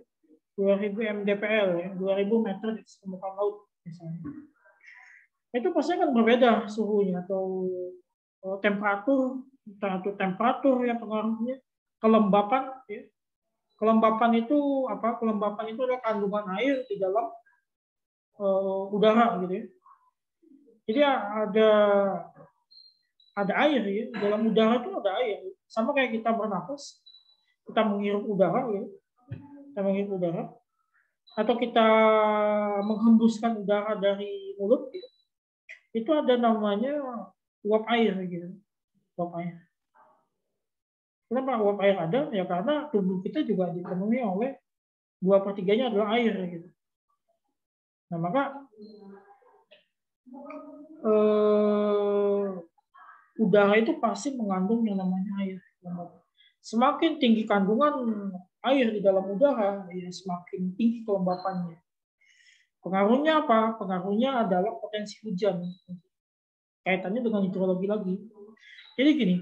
2000 MDPL ya, 2000 meter di atas permukaan laut misalnya. Itu pasti akan berbeda suhunya atau temperatur yang pengaruhnya, kelembapan ya. Kelembapan itu apa? Kelembapan itu adalah kandungan air di dalam udara gitu ya. Jadi ada air ya, di dalam udara itu ada air. Sama kayak kita bernapas, kita menghirup udara gitu. Kita menghirup udara, atau kita menghembuskan udara dari mulut gitu. Itu ada namanya uap air gitu. Uap air. Kenapa uap air ada? Ya karena tubuh kita juga dipenuhi oleh 2/3-nya adalah air gitu. Nah, maka udara itu pasti mengandung yang namanya air. Semakin tinggi kandungan air di dalam udara, ya semakin tinggi kelembapannya. Pengaruhnya apa? Pengaruhnya adalah potensi hujan. Kaitannya dengan hidrologi lagi. Jadi gini,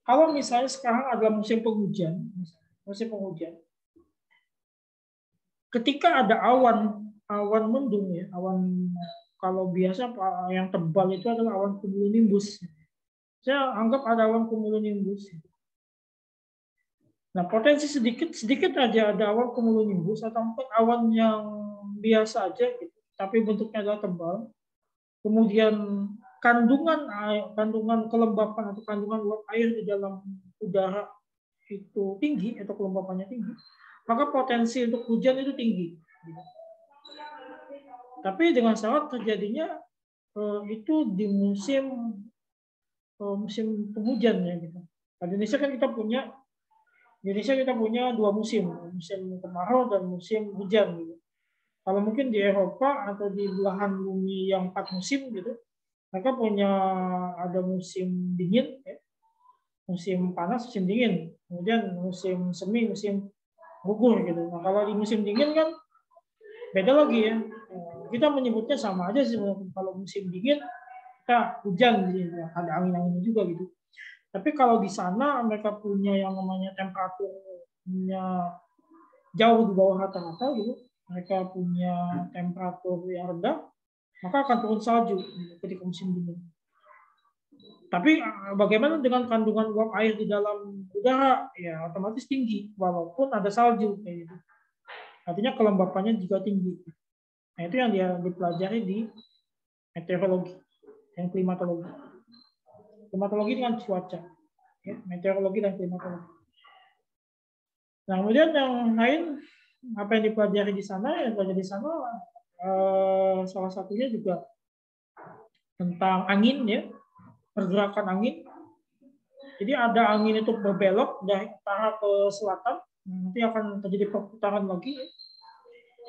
kalau misalnya sekarang adalah musim penghujan, ketika ada awan mendung ya, awan, kalau biasa yang tebal itu adalah awan cumulonimbus. Saya anggap ada awan cumulonimbus. Nah, potensi sedikit aja ada awan cumulonimbus, atau mungkin awan yang biasa aja gitu, tapi bentuknya adalah tebal. Kemudian kandungan kelembapan atau kandungan uap air di dalam udara itu tinggi atau kelembapannya tinggi, maka potensi untuk hujan itu tinggi. Tapi dengan syarat terjadinya itu di musim penghujan ya gitu. Di Indonesia kan kita punya dua musim kemarau dan musim hujan gitu. Kalau mungkin di Eropa atau di belahan bumi yang 4 musim gitu, mereka punya ada musim dingin, ya, musim panas, musim dingin, kemudian musim semi, musim gugur gitu. Nah, kalau di musim dingin kan beda lagi ya. Kita menyebutnya sama aja sih. Kalau musim dingin kita hujan gitu, ada angin-angin juga gitu. Tapi kalau di sana mereka punya yang namanya temperaturnya jauh di bawah rata-rata gitu, mereka punya temperatur yang rendah, maka akan turun salju ketika musim dingin. Tapi bagaimana dengan kandungan uap air di dalam udara? Ya otomatis tinggi, walaupun ada salju kayak gitu. Artinya kelembapannya juga tinggi. Nah itu yang dia dipelajari di meteorologi dan klimatologi. Klimatologi dengan cuaca, ya, meteorologi dan klimatologi. Nah kemudian yang lain apa yang dipelajari di sana? Yang dipelajari di sana salah satunya juga tentang angin ya, pergerakan angin. Jadi ada angin itu berbelok dari utara ke selatan, nanti akan terjadi perputaran lagi.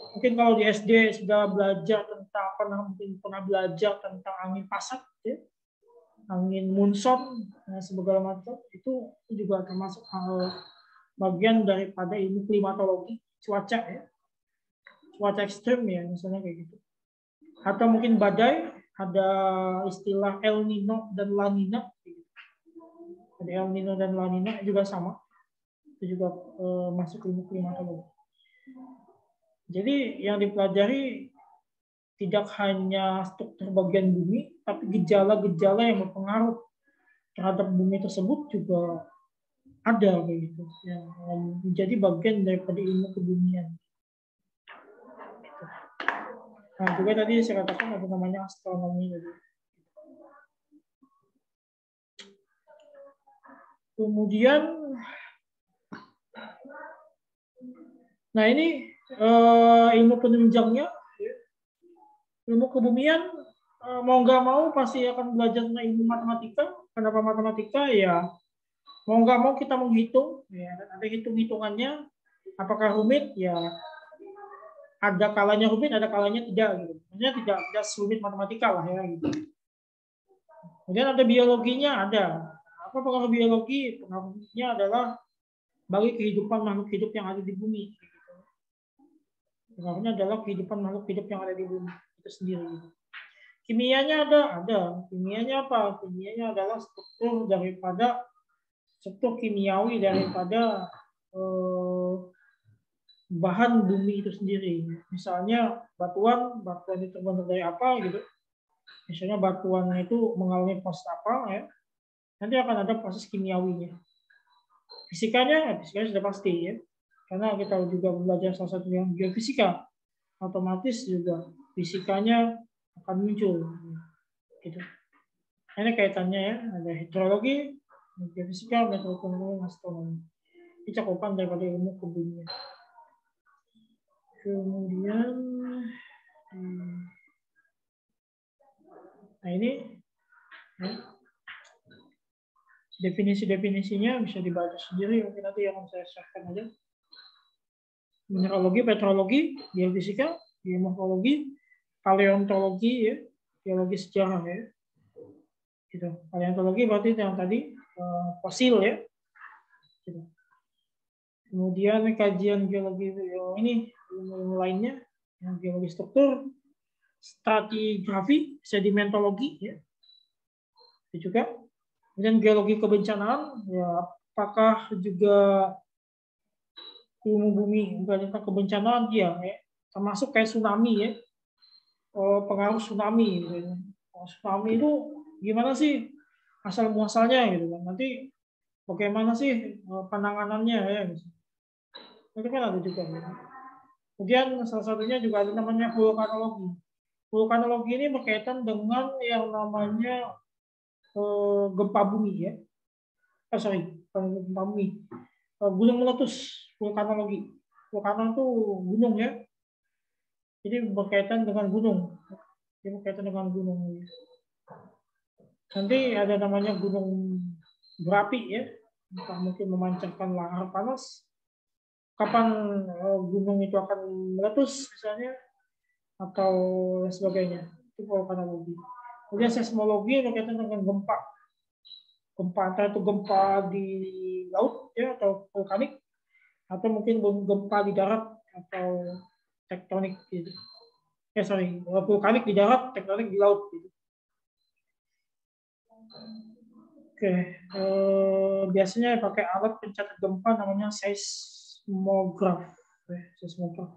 Mungkin kalau di SD sudah belajar tentang pernah belajar tentang angin pasat, ya, angin monsun, segala macam itu juga termasuk hal bagian daripada ilmu klimatologi cuaca ya, cuaca ekstrim ya misalnya kayak gitu. Atau mungkin badai, ada istilah El Nino dan La Nina. Ada El Nino dan La Nina juga sama, itu juga masuk ilmu klimatologi. Jadi yang dipelajari tidak hanya struktur bagian bumi, tapi gejala-gejala yang berpengaruh terhadap bumi tersebut juga ada begitu, yang menjadi bagian daripada ilmu kebumian. Nah juga tadi saya katakan ada namanya astronomi tadi. Kemudian, nah ini ilmu penunjangnya, ilmu kebumian mau nggak mau pasti akan belajar tentang ilmu matematika. Kenapa matematika? Ya mau nggak mau kita menghitung, ya ada hitung-hitungannya. Apakah rumit? Ya ada kalanya rumit, ada kalanya tidak gitu. Maksudnya tidak serumit matematika lah ya gitu. Kemudian ada biologinya, ada. Apa pengaruh biologi? Pengaruhnya adalah bagi kehidupan makhluk hidup yang ada di bumi. Pengaruhnya adalah kehidupan makhluk hidup yang ada di bumi itu sendiri. Kimianya ada. Kimianya apa? Kimianya adalah struktur kimiawi daripada bahan bumi itu sendiri. Misalnya batuan itu terbentuk dari apa gitu. Misalnya batuan itu mengalami proses apa ya. Nanti akan ada proses kimiawinya. Fisikanya sudah pasti ya. Karena kita juga belajar salah satu yang geofisika. Otomatis juga fisikanya akan muncul gitu. Ini kaitannya ya, ada hidrologi, geofisika, meteorologi, astronomi. Ini cakupan daripada ilmu kebumian. Kemudian nah ini ya, definisi-definisinya bisa dibaca sendiri, mungkin nanti yang saya share aja. Mineralogi, petrologi, geofisika, geomorfologi, paleontologi ya, geologi sejarah ya. Gitu. Paleontologi berarti yang tadi fosil ya. Gitu. Kemudian kajian geologi ini ilmu lainnya, yang geologi struktur, stratigrafi, sedimentologi ya. Itu juga. Kemudian geologi kebencanaan, ya apakah juga ilmu bumi tentang kebencanaan ya, termasuk kayak tsunami ya, pengaruh tsunami gitu. Tsunami itu gimana sih asal muasalnya gitu kan, nanti bagaimana sih penanganannya ya gitu. Itu kan ada juga gitu. Kemudian salah satunya juga ada namanya vulkanologi. Vulkanologi ini berkaitan dengan yang namanya gempa bumi ya. Gempa bumi. Gunung meletus, vulkanologi. Vulkanologi itu gunung ya. Jadi berkaitan dengan gunung. Dia berkaitan dengan gunung. Nanti ada namanya gunung berapi ya. Entah mungkin memancarkan lahar panas. Kapan gunung itu akan meletus misalnya atau sebagainya. Itu vulkanologi. Kemudian seismologi berkaitan dengan gempa. Gempa antara itu gempa di laut ya atau vulkanik atau mungkin gempa di darat atau tektonik gitu. Vulkanik di darat, tektonik di laut gitu. Oke, biasanya pakai alat pencatat gempa namanya seismograf. Seismograf.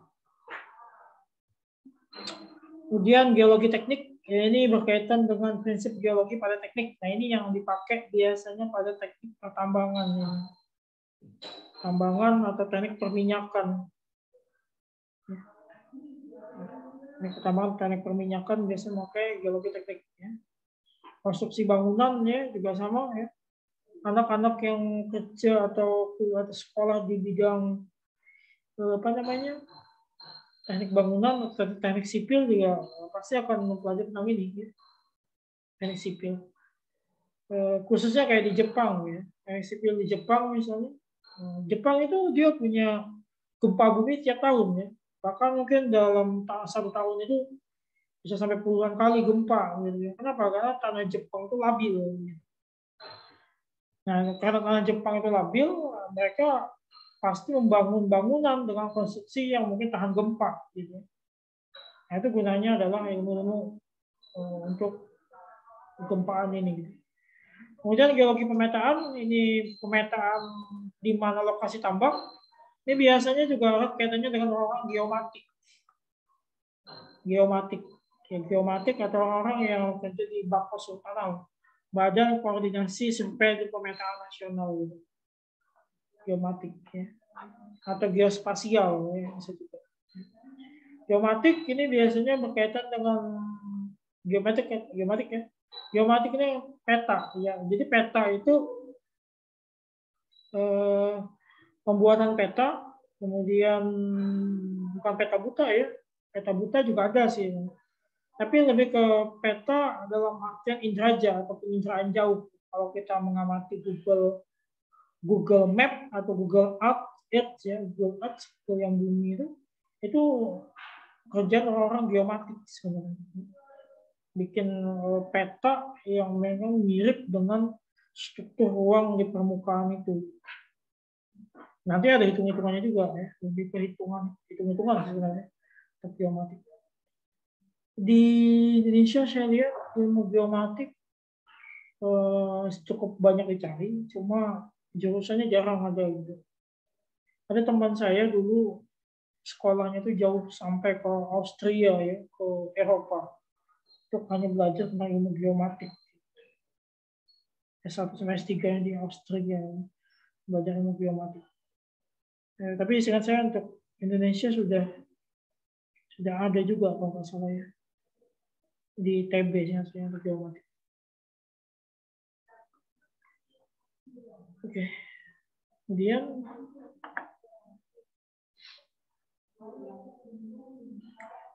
Kemudian geologi teknik, ya ini berkaitan dengan prinsip geologi pada teknik. Nah ini yang dipakai biasanya pada teknik pertambangan, ya. Tambangan atau teknik perminyakan. Teknik pertambangan, teknik perminyakan biasanya pakai geologi teknik. Ya. Konstruksi bangunan ya juga sama ya. Anak-anak yang kerja atau sekolah di bidang apa namanya teknik bangunan atau teknik sipil juga pasti akan mempelajari tentang ini ya. Teknik sipil khususnya kayak di Jepang ya, teknik sipil di Jepang misalnya. Jepang itu dia punya gempa bumi tiap tahun ya, bahkan mungkin dalam satu tahun itu bisa sampai puluhan kali gempa gitu ya. Kenapa? Karena tanah Jepang itu labil gitu. Nah, karena tanah Jepang itu labil, mereka pasti membangun bangunan dengan konstruksi yang mungkin tahan gempa, gitu. Nah, itu gunanya adalah ilmu-ilmu untuk kegempaan ini. Gitu. Kemudian geologi pemetaan, ini pemetaan di mana lokasi tambang, ini biasanya juga kaitannya dengan orang geomatik. Geomatik atau orang yang kerja di Bapak Sultanal. Badan Koordinasi Survei di Pemetaan Nasional gitu. Geomatik ya. Atau geospasial ya, bisa juga. Geomatik ini biasanya berkaitan dengan geomatik ya. Geomatik ini peta ya. Jadi peta itu pembuatan peta, kemudian bukan peta buta ya. Peta buta juga ada sih. Tapi lebih ke peta dalam artian indraja atau penginderaan jauh. Kalau kita mengamati Google Map atau Google Earth ya, Google Earth yang bumi itu kerjaan orang-orang geomatik sebenarnya. Bikin peta yang memang mirip dengan struktur ruang di permukaan itu. Nanti ada hitung-hitungannya juga ya, lebih perhitungan sebenarnya untuk geomatik. Di Indonesia saya lihat ilmu geomatik cukup banyak dicari, cuma jurusannya jarang ada gitu. Ada teman saya dulu sekolahnya itu jauh sampai ke Austria ya, ke Eropa, untuk hanya belajar tentang ilmu geomatik. S1 sampai S3 di Austria belajar ilmu geomatik. Tapi seingat saya untuk Indonesia sudah ada juga kalau nggak salah ya, di TB seingat saya untuk geomatik. Oke. Kemudian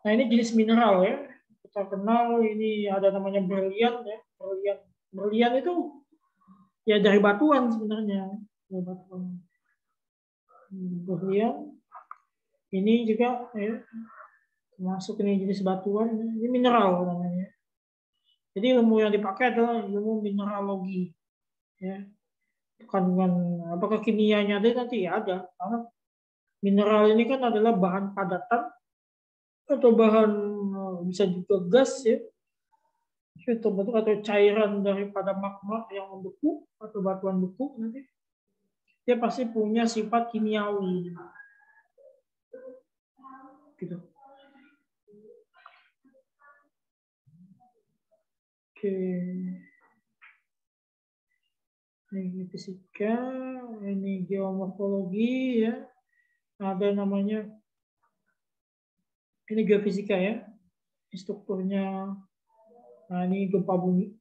nah ini jenis mineral ya. Kita kenal ini ada namanya berlian ya. Berlian itu ya dari batuan sebenarnya. Dari batuan. Berlian ini juga ya, termasuk ini jenis batuan. Ini mineral namanya. Jadi ilmu yang dipakai adalah ilmu mineralogi. Ya. Kandungan apakah kimianya ada nanti ya ada. Karena mineral ini kan adalah bahan padatan atau bahan bisa juga gas ya. Itu terbentuk atau cairan daripada magma yang membeku atau batuan beku nanti. Dia pasti punya sifat kimiawi. Gitu. Oke. Ini fisika, ini geomorfologi ya. Ada namanya ini geofisika ya. Strukturnya nah ini gempa bumi.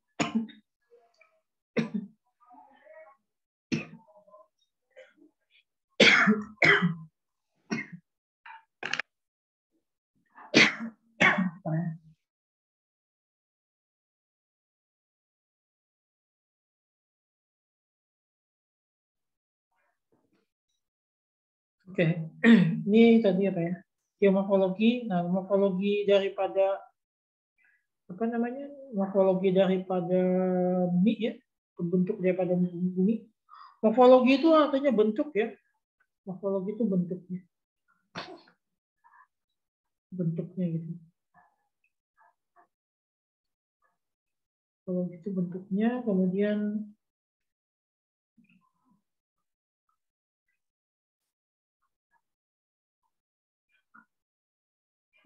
Oke, ini tadi apa ya? Geomorfologi. Nah, morfologi daripada apa namanya? Morfologi daripada bumi ya, bentuk daripada bumi. Morfologi itu artinya bentuk ya. Morfologi itu bentuknya. Bentuknya gitu. Morfologi itu bentuknya, kemudian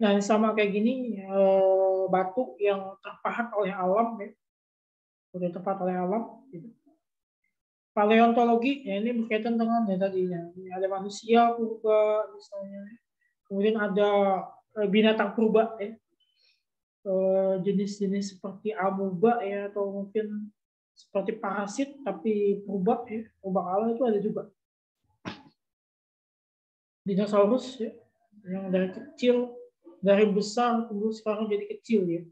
nah sama kayak gini batu yang terpahat oleh alam ya. Sudah terpahat oleh alam gitu. Paleontologi ya ini berkaitan dengan ya tadinya. Ada manusia purba misalnya. Kemudian ada binatang purba ya. Jenis-jenis seperti amoeba ya atau mungkin seperti parasit tapi purba ya. Purba kala itu ada juga. Dinosaurus ya yang dari kecil dari besar tumbuh sekarang jadi kecil ya.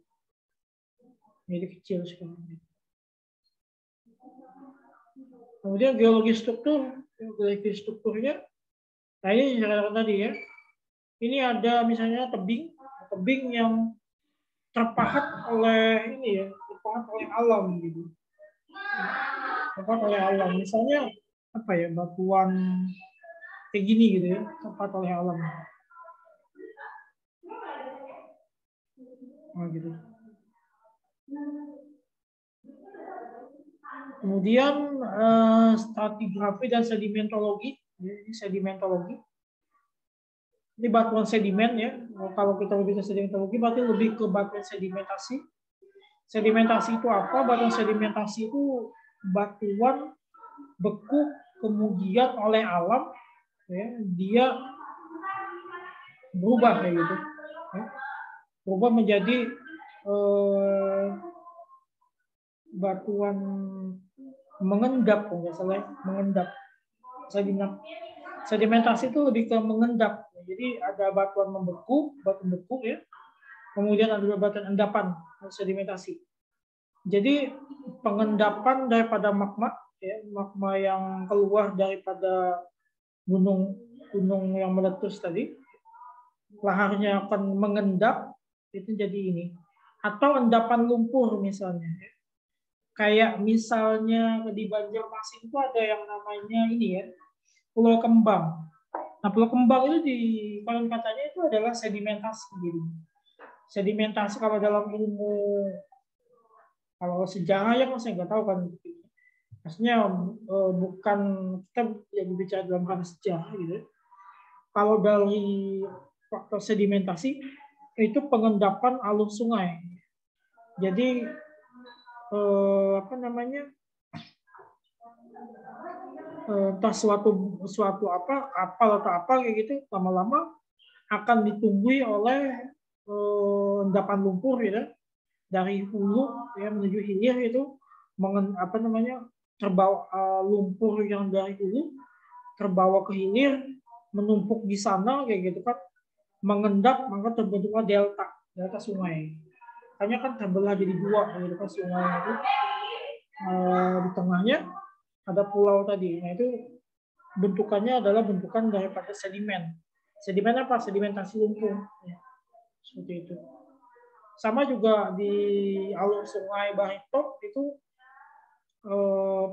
Jadi kecil sekarang. Kemudian geologi strukturnya, nah ini saya tadi ya, ini ada misalnya tebing yang terpahat oleh ini ya, terpahat oleh alam gitu, terpahat oleh alam. Misalnya apa ya, batuan kayak gini gitu ya, terpahat oleh alam. Nah, gitu. Kemudian stratigrafi dan sedimentologi. Ini sedimentologi. Ini batuan sedimen ya. Kalau kita lebih ke sedimentologi, berarti lebih ke batuan sedimentasi. Sedimentasi itu apa? Batuan sedimentasi itu batuan beku kemudian oleh alam, ya, dia berubah kayak gitu. Ya. Berubah menjadi batuan mengendap, kalau nggak salah, mengendap. Sedimentasi itu lebih ke mengendap. Jadi ada batuan membeku, batu beku ya. Kemudian ada batuan endapan, sedimentasi. Jadi pengendapan daripada magma, ya, magma yang keluar daripada gunung yang meletus tadi, laharnya akan mengendap, itu jadi ini. Atau endapan lumpur misalnya. Kayak misalnya di Banjarmasin itu ada yang namanya ini ya, Pulau Kembang. Nah, Pulau Kembang itu di konon katanya itu adalah sedimentasi gitu. Sedimentasi kalau dalam ilmu, kalau sejarah ya saya nggak tahu kan. Maksudnya bukan kita yang bicara dalam hal sejarah gitu. Kalau dari faktor sedimentasi itu pengendapan alur sungai. Jadi apa namanya? Entah suatu apa kapal atau apa kayak gitu lama-lama akan ditumbuhi oleh endapan lumpur gitu dari hulu ya menuju hilir itu apa namanya terbawa lumpur yang dari hulu terbawa ke hilir menumpuk di sana kayak gitu kan mengendap maka terbentuklah delta sungai. Hanya kan terbelah jadi dua gitu kan sungai itu di tengahnya ada pulau tadi. Nah itu bentukannya adalah bentukan daripada sedimen. Sedimen apa? Sedimentasi lumpur. Ya, seperti itu. Sama juga di alur sungai Barito itu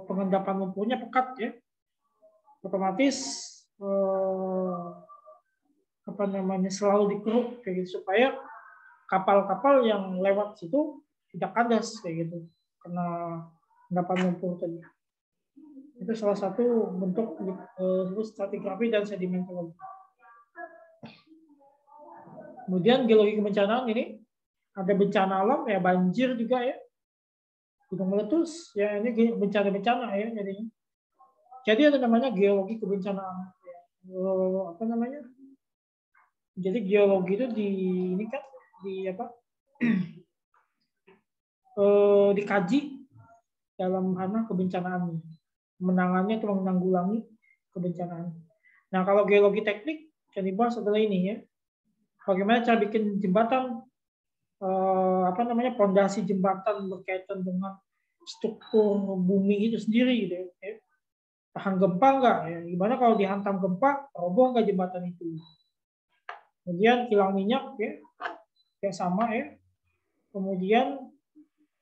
pengendapan lumpurnya pekat ya. Otomatis apa namanya selalu dikeruk kayak gitu supaya kapal-kapal yang lewat situ tidak kandas kayak gitu karena endapan lumpur tadi. Itu salah satu bentuk stratigrafi dan sedimentologi. Kemudian geologi kebencanaan ini ada bencana alam ya banjir juga ya, gunung meletus ya ini bencana-bencana ya jadinya. Jadi ada namanya geologi kebencanaan. Ya. Apa namanya? Jadi geologi itu di ini kan di apa? Dikaji dalam hal kebencanaan, menangannya atau menanggulangi kebencanaan. Nah kalau geologi teknik yang dibahas adalah ini ya, bagaimana cara bikin jembatan, apa namanya pondasi jembatan berkaitan dengan struktur bumi itu sendiri gitu ya. tahan gempa nggak? Ya, gimana kalau dihantam gempa, roboh nggak jembatan itu? Kemudian kilang minyak ya, kayak sama ya. Kemudian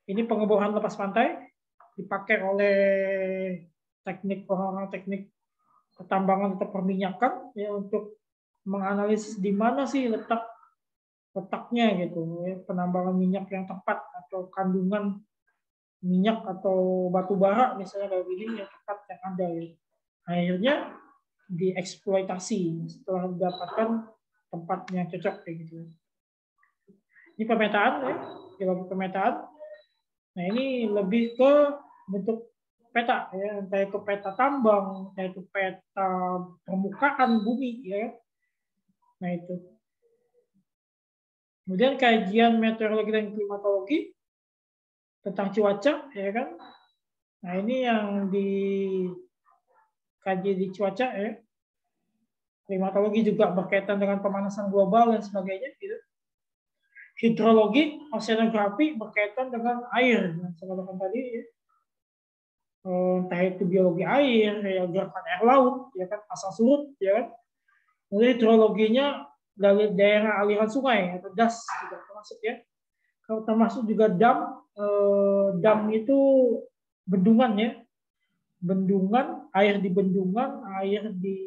ini pengeboran lepas pantai dipakai oleh orang-orang teknik pertambangan atau perminyakan ya untuk menganalisis di mana sih letaknya gitu ya, penambangan minyak yang tepat atau kandungan minyak atau batu bara misalnya kayak gini yang tepat yang ada ya. Akhirnya dieksploitasi setelah mendapatkan tempat yang cocok kayak gitu. Ini pemetaan ya, geologi pemetaan. Nah ini lebih ke bentuk peta ya, entah itu peta tambang, entah itu peta permukaan bumi ya. Nah itu. Kemudian kajian meteorologi dan klimatologi tentang cuaca ya kan. Nah ini yang dikaji di cuaca ya. Klimatologi juga berkaitan dengan pemanasan global dan sebagainya gitu. Hidrologi, oceanografi berkaitan dengan air. Yang saya katakan tadi ya. Entah itu biologi air, ya gerakan air laut, ya kan pasang surut, ya kan. Kemudian hidrologinya dari daerah aliran sungai atau das juga termasuk ya. Termasuk juga dam, dam itu bendungan ya, bendungan, air di bendungan, air di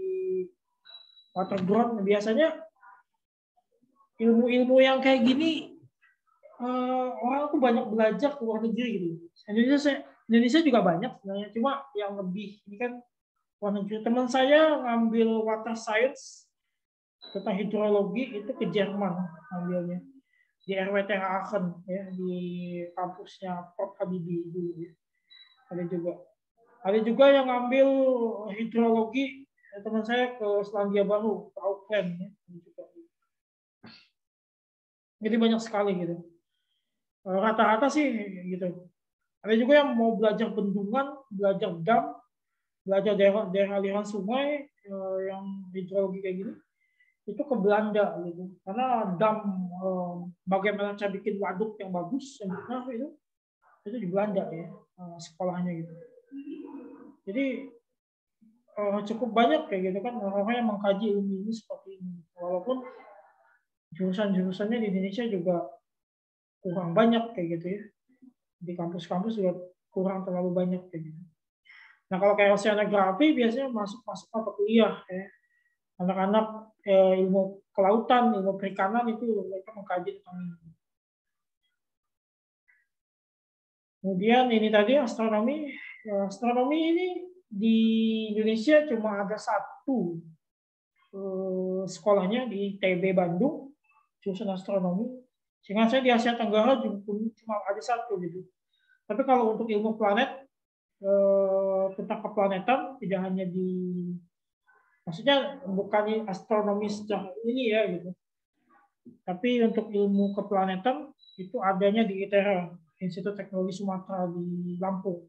waterground. Biasanya ilmu-ilmu yang kayak gini orang tuh banyak belajar ke luar negeri gitu. Indonesia juga banyak sebenarnya, cuma yang lebih ini kan luar negeri. Teman saya ngambil water science tentang hidrologi itu ke Jerman ngambilnya di RWTH Aachen ya, di kampusnya Prof Habibie dulu ya. Ada juga yang ngambil hidrologi teman saya ke Selandia Baru, ke Auckland ya. Jadi banyak sekali gitu. Rata-rata sih gitu. Ada juga yang mau belajar bendungan, belajar dam, belajar daerah aliran sungai yang hidrologi kayak gini. Itu ke Belanda gitu. Karena dam bagaimana cara bikin waduk yang bagus, yang benar itu di Belanda ya sekolahnya gitu. Jadi cukup banyak kayak gitu kan orang-orang yang mengkaji ilmu ini seperti ini. Walaupun jurusan-jurusannya di Indonesia juga kurang banyak kayak gitu ya. Di kampus-kampus juga kurang terlalu banyak kayak gitu. Nah kalau kayak oceanografi biasanya masuk mata kuliah ya. Anak-anak ilmu kelautan, ilmu perikanan itu mereka mengkaji tentang ini. Kemudian ini tadi astronomi. Astronomi ini di Indonesia cuma ada satu sekolahnya di ITB Bandung, jurusan astronomi. Sehingga saya di Asia Tenggara cuma ada satu gitu. Tapi kalau untuk ilmu planet, tentang keplanetan, tidak hanya maksudnya bukan astronomi secara ini ya gitu. Tapi untuk ilmu keplanetan itu adanya di ITERA, Institut Teknologi Sumatera di Lampung.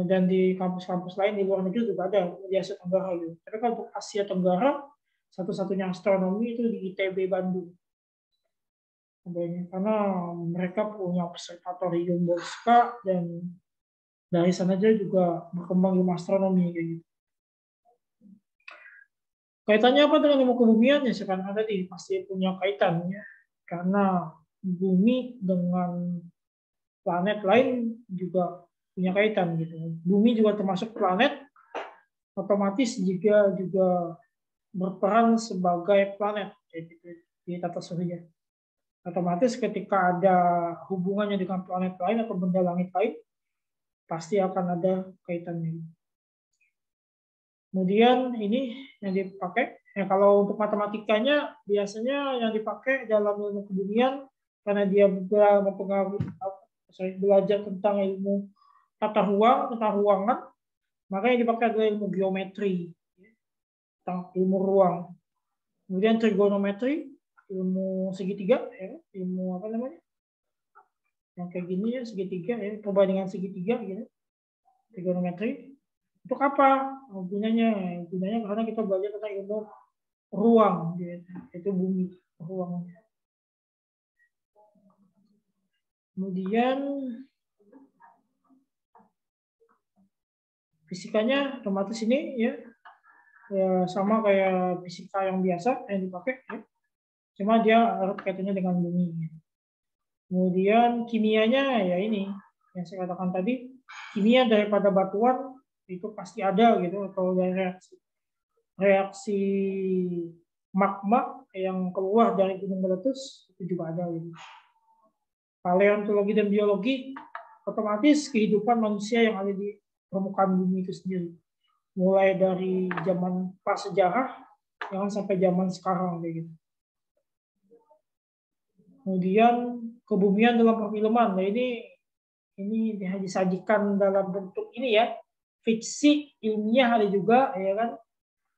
Dan di kampus-kampus lain di luar negeri juga ada di Asia Tenggara gitu. Tapi kalau untuk Asia Tenggara satu-satunya astronomi itu di ITB Bandung. Karena mereka punya observatorium Bosca dan dari sana aja juga berkembang ilmu astronomi kayak gitu. Kaitannya apa dengan ilmu kebumian? Ya sekarang tadi pasti punya kaitan ya. Karena bumi dengan planet lain juga punya kaitan gitu. Bumi juga termasuk planet, otomatis juga berperan sebagai planet gitu, di tata surya. Otomatis ketika ada hubungannya dengan planet lain atau benda langit lain, pasti akan ada kaitannya. Kemudian ini yang dipakai, ya kalau untuk matematikanya biasanya yang dipakai dalam ilmu kebumian karena dia belajar tentang ilmu tata ruang, tata ruangan, maka yang dipakai adalah ilmu geometri, tentang ilmu ruang. Kemudian trigonometri, ilmu segitiga, ya, ilmu apa namanya? Yang kayak gini ya, segitiga ya, perbandingan segitiga gitu. Trigonometri. Untuk apa gunanya? Gunanya karena kita belajar tentang ilmu ruang, gitu. Itu bumi, ruang. Kemudian Fisikanya otomatis ini ya sama kayak fisika yang biasa yang dipakai, ya. Cuma dia erat kaitannya dengan bumi. Kemudian kimianya ya ini yang saya katakan tadi, kimia daripada batuan itu pasti ada gitu, atau dari reaksi magma yang keluar dari gunung meletus itu juga ada gitu. Paleontologi dan biologi otomatis kehidupan manusia yang ada di permukaan bumi itu sendiri, mulai dari zaman prasejarah jangan sampai zaman sekarang kayak gitu. Kemudian kebumian dalam perfilman. Nah, ini disajikan dalam bentuk ini ya, fiksi ilmiah ada juga ya kan.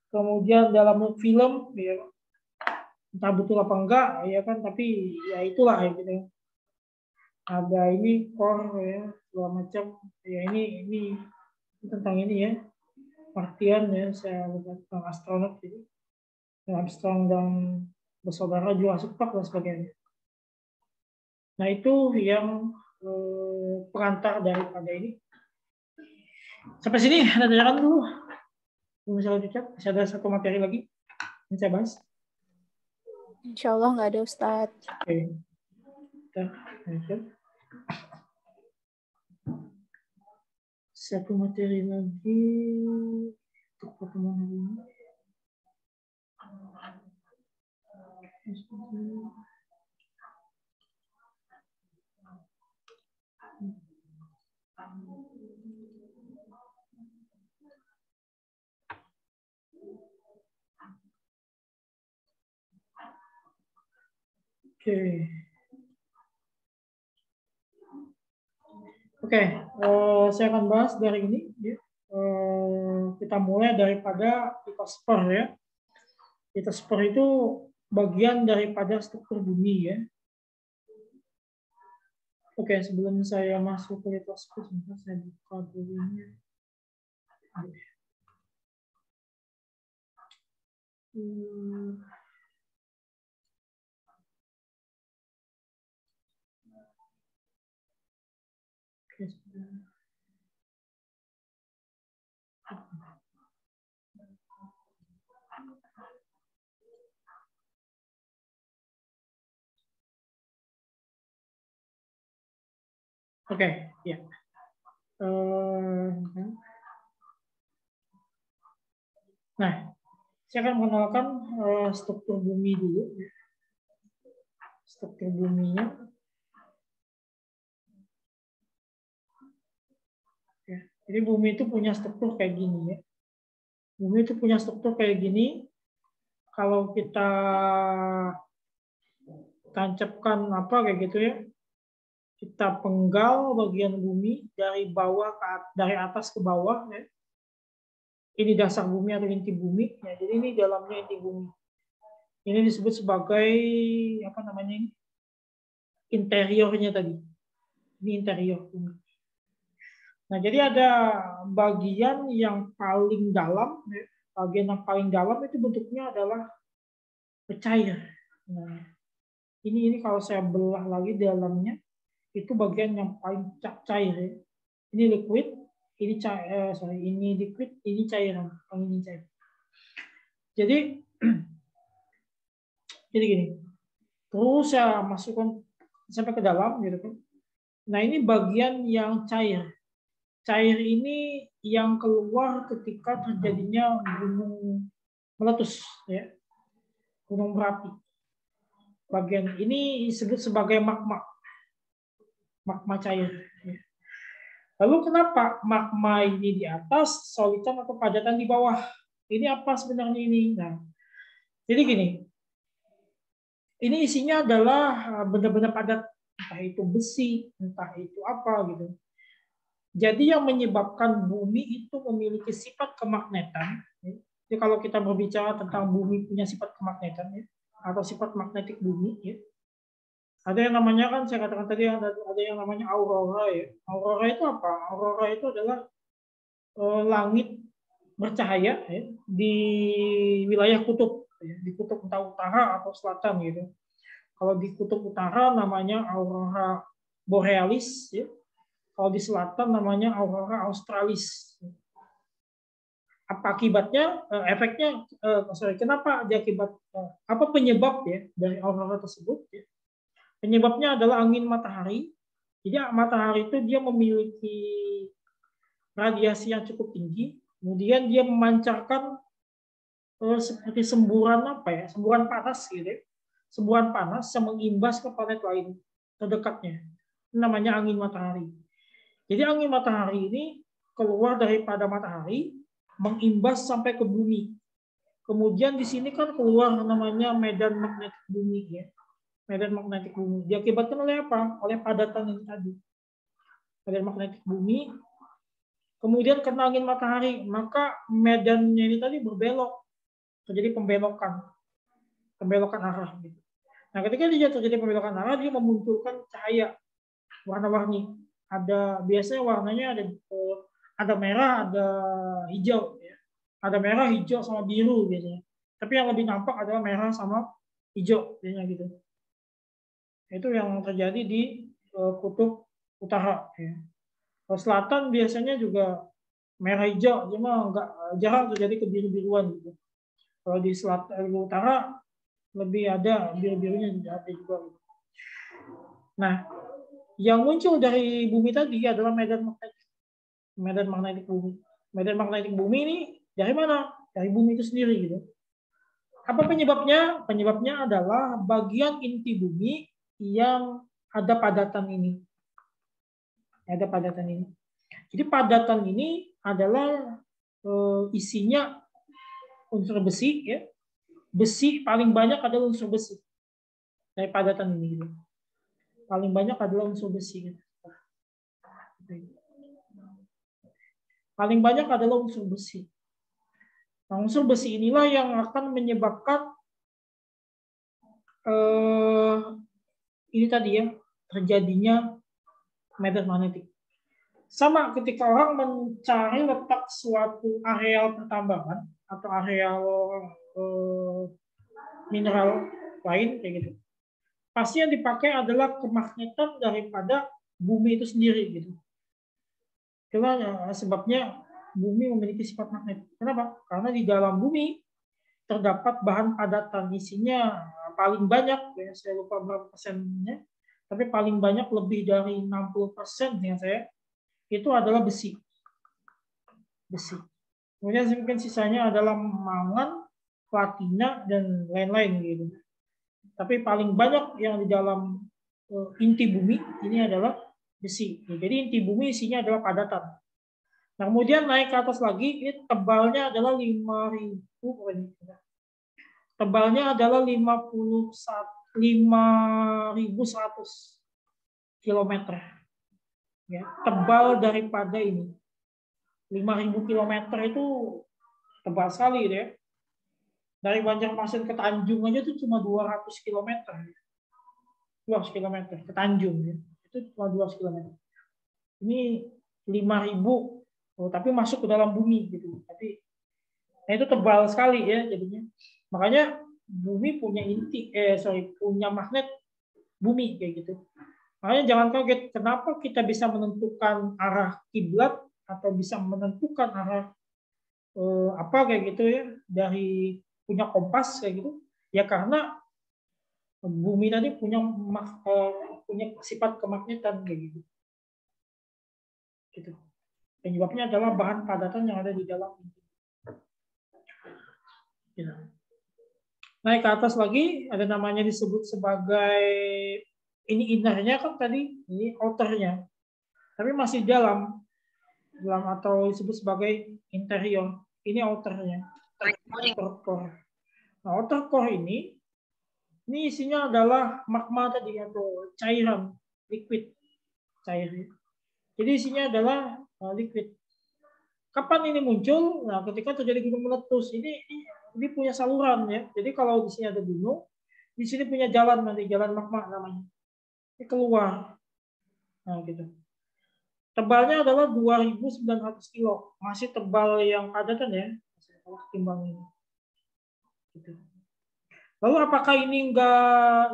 Kemudian dalam film ya, entah betul apa enggak ya kan, tapi ya itulah ya gitu. Ada ini core ya, segala macam ya, ini tentang ini ya, Martian ya, saya lihat tentang astronot jadi Armstrong dan bersaudara juga Park dan sebagainya. Nah itu yang pengantar daripada ini. Sampai sini ada jalan dulu. Misalnya Richard, masih ada satu materi lagi yang saya bahas. Insya Allah nggak ada Ustadz. Oke. Kita satu materi lagi untuk pertemuan hari ini. Oke, saya akan bahas dari ini. Ya. Kita mulai daripada litosfer ya. Litosfer itu bagian daripada struktur bumi ya. Oke, sebelum saya masuk ke litosfer, sebentar saya buka dulu ini. Oke, ya. Nah, saya akan mengenalkan struktur bumi dulu. Struktur buminya. Ya. Jadi bumi itu punya struktur kayak gini ya. Bumi itu punya struktur kayak gini. Kalau kita tancapkan apa kayak gitu ya, kita penggal bagian bumi dari bawah dari atas ke bawah ya. Ini dasar bumi atau inti bumi ya. Jadi ini dalamnya inti bumi. Ini disebut sebagai apa namanya ini? Interiornya tadi. Ini interior bumi. Nah, jadi ada bagian yang paling dalam, bagian yang paling dalam itu bentuknya adalah cair. Nah, ini kalau saya belah lagi dalamnya, itu bagian yang paling cair. Ya. Ini liquid, ini cair, ini liquid, ini cairan, ini cair. Jadi gini. Terus saya masukkan sampai ke dalam, gitu kan. Nah, ini bagian yang cair. Cair ini yang keluar ketika terjadinya gunung meletus, ya, gunung berapi. Bagian ini disebut sebagai magma cair. Ya. Lalu kenapa magma ini di atas, solitan atau padatan di bawah? Ini apa sebenarnya ini? Nah, jadi gini, ini isinya adalah benda-benda padat, entah itu besi, entah itu apa gitu. Jadi yang menyebabkan bumi itu memiliki sifat kemagnetan. Jadi kalau kita berbicara tentang bumi punya sifat kemagnetan ya, atau sifat magnetik bumi ya. Ada yang namanya kan saya katakan tadi ada yang namanya aurora ya. Aurora itu apa? Aurora itu adalah langit bercahaya ya, di wilayah kutub ya, di kutub entah utara atau selatan gitu. Kalau di kutub utara namanya aurora borealis ya. Kalau di selatan namanya aurora australis. Apa akibatnya, efeknya, kenapa diakibat, apa penyebab ya dari aurora tersebut? Ya. Penyebabnya adalah angin matahari. Jadi matahari itu dia memiliki radiasi yang cukup tinggi, kemudian dia memancarkan seperti semburan apa ya, semburan panas gitu, ya. Semburan panas yang mengimbas ke planet lain terdekatnya. Itu namanya angin matahari. Jadi angin matahari ini keluar daripada matahari, mengimbas sampai ke bumi. Kemudian di sini kan keluar namanya medan magnetik bumi ya. Medan magnetik bumi. Diakibatkan oleh apa? Oleh padatan ini tadi. Medan magnetik bumi. Kemudian kena angin matahari, maka medannya ini tadi berbelok. Terjadi pembelokan. Pembelokan arah gitu. Nah, ketika dia terjadi pembelokan arah, dia memunculkan cahaya warna-warni. Biasanya warnanya ada merah, ada hijau ya. Ada merah, hijau, sama biru biasanya. Tapi yang lebih nampak adalah merah sama hijau biasanya gitu. Itu yang terjadi di kutub utara. Ya. Kalau selatan biasanya juga merah hijau, cuma jarang terjadi kebiru-biruan gitu. Kalau di selatan utara lebih ada biru-birunya ada juga. Gitu. Nah, yang muncul dari bumi tadi adalah medan magnetik. Medan magnetik bumi. Medan magnetik bumi ini dari mana? Dari bumi itu sendiri gitu. Apa penyebabnya? Penyebabnya adalah bagian inti bumi yang ada padatan ini. Ada padatan ini. Jadi padatan ini adalah isinya unsur besi ya. Besi paling banyak adalah unsur besi. Dari padatan ini gitu. Paling banyak adalah unsur besi gitu. Paling banyak adalah unsur besi. Nah, unsur besi inilah yang akan menyebabkan ini tadi ya, terjadinya medan magnetik. Sama ketika orang mencari letak suatu areal pertambangan atau areal mineral lain kayak gitu. Pasti yang dipakai adalah kemagnetan daripada bumi itu sendiri gitu. Itulah sebabnya bumi memiliki sifat magnet. Kenapa? Karena di dalam bumi terdapat bahan padatan, isinya paling banyak, ya, saya lupa berapa persennya, tapi paling banyak lebih dari 60% yang saya, itu adalah besi. Besi. Kemudian mungkin sisanya adalah mangan, platina, dan lain-lain gitu. Tapi paling banyak yang di dalam inti bumi ini adalah besi. Jadi inti bumi isinya adalah padatan. Nah, kemudian naik ke atas lagi, ini tebalnya adalah 5.000, tebalnya adalah 5.100 km. Ya, tebal daripada ini. 5.000 km itu tebal sekali ya. Dari Banjarmasin ke Tanjung aja itu cuma 200 km. 200 km ke Tanjung ya. Itu cuma 200 km. Ini 5.000, tapi masuk ke dalam bumi gitu. Tapi nah itu tebal sekali ya jadinya. Makanya bumi punya punya magnet bumi kayak gitu. Makanya jangan kaget kenapa kita bisa menentukan arah kiblat atau bisa menentukan arah apa kayak gitu ya dari punya kompas kayak gitu. Ya karena bumi tadi punya sifat kemagnetan kayak gitu. Gitu. Penyebabnya adalah bahan padatan yang ada di dalam. Ya. Naik ke atas lagi ada namanya disebut sebagai ini innernya kan tadi, ini outernya, tapi masih dalam atau disebut sebagai interior. Ini outernya, outer core. Nah, outer core ini isinya adalah magma tadi atau cairan liquid cair. Jadi isinya adalah liquid. Kapan ini muncul? Nah, ketika terjadi gunung meletus. Ini punya saluran ya. Jadi kalau di sini ada gunung, di sini punya jalan nanti, jalan magma namanya. Ini keluar. Nah, gitu. Tebalnya adalah 2.900 kilo. Masih tebal yang padatan ya. Timbang ini. Gitu. Lalu apakah ini enggak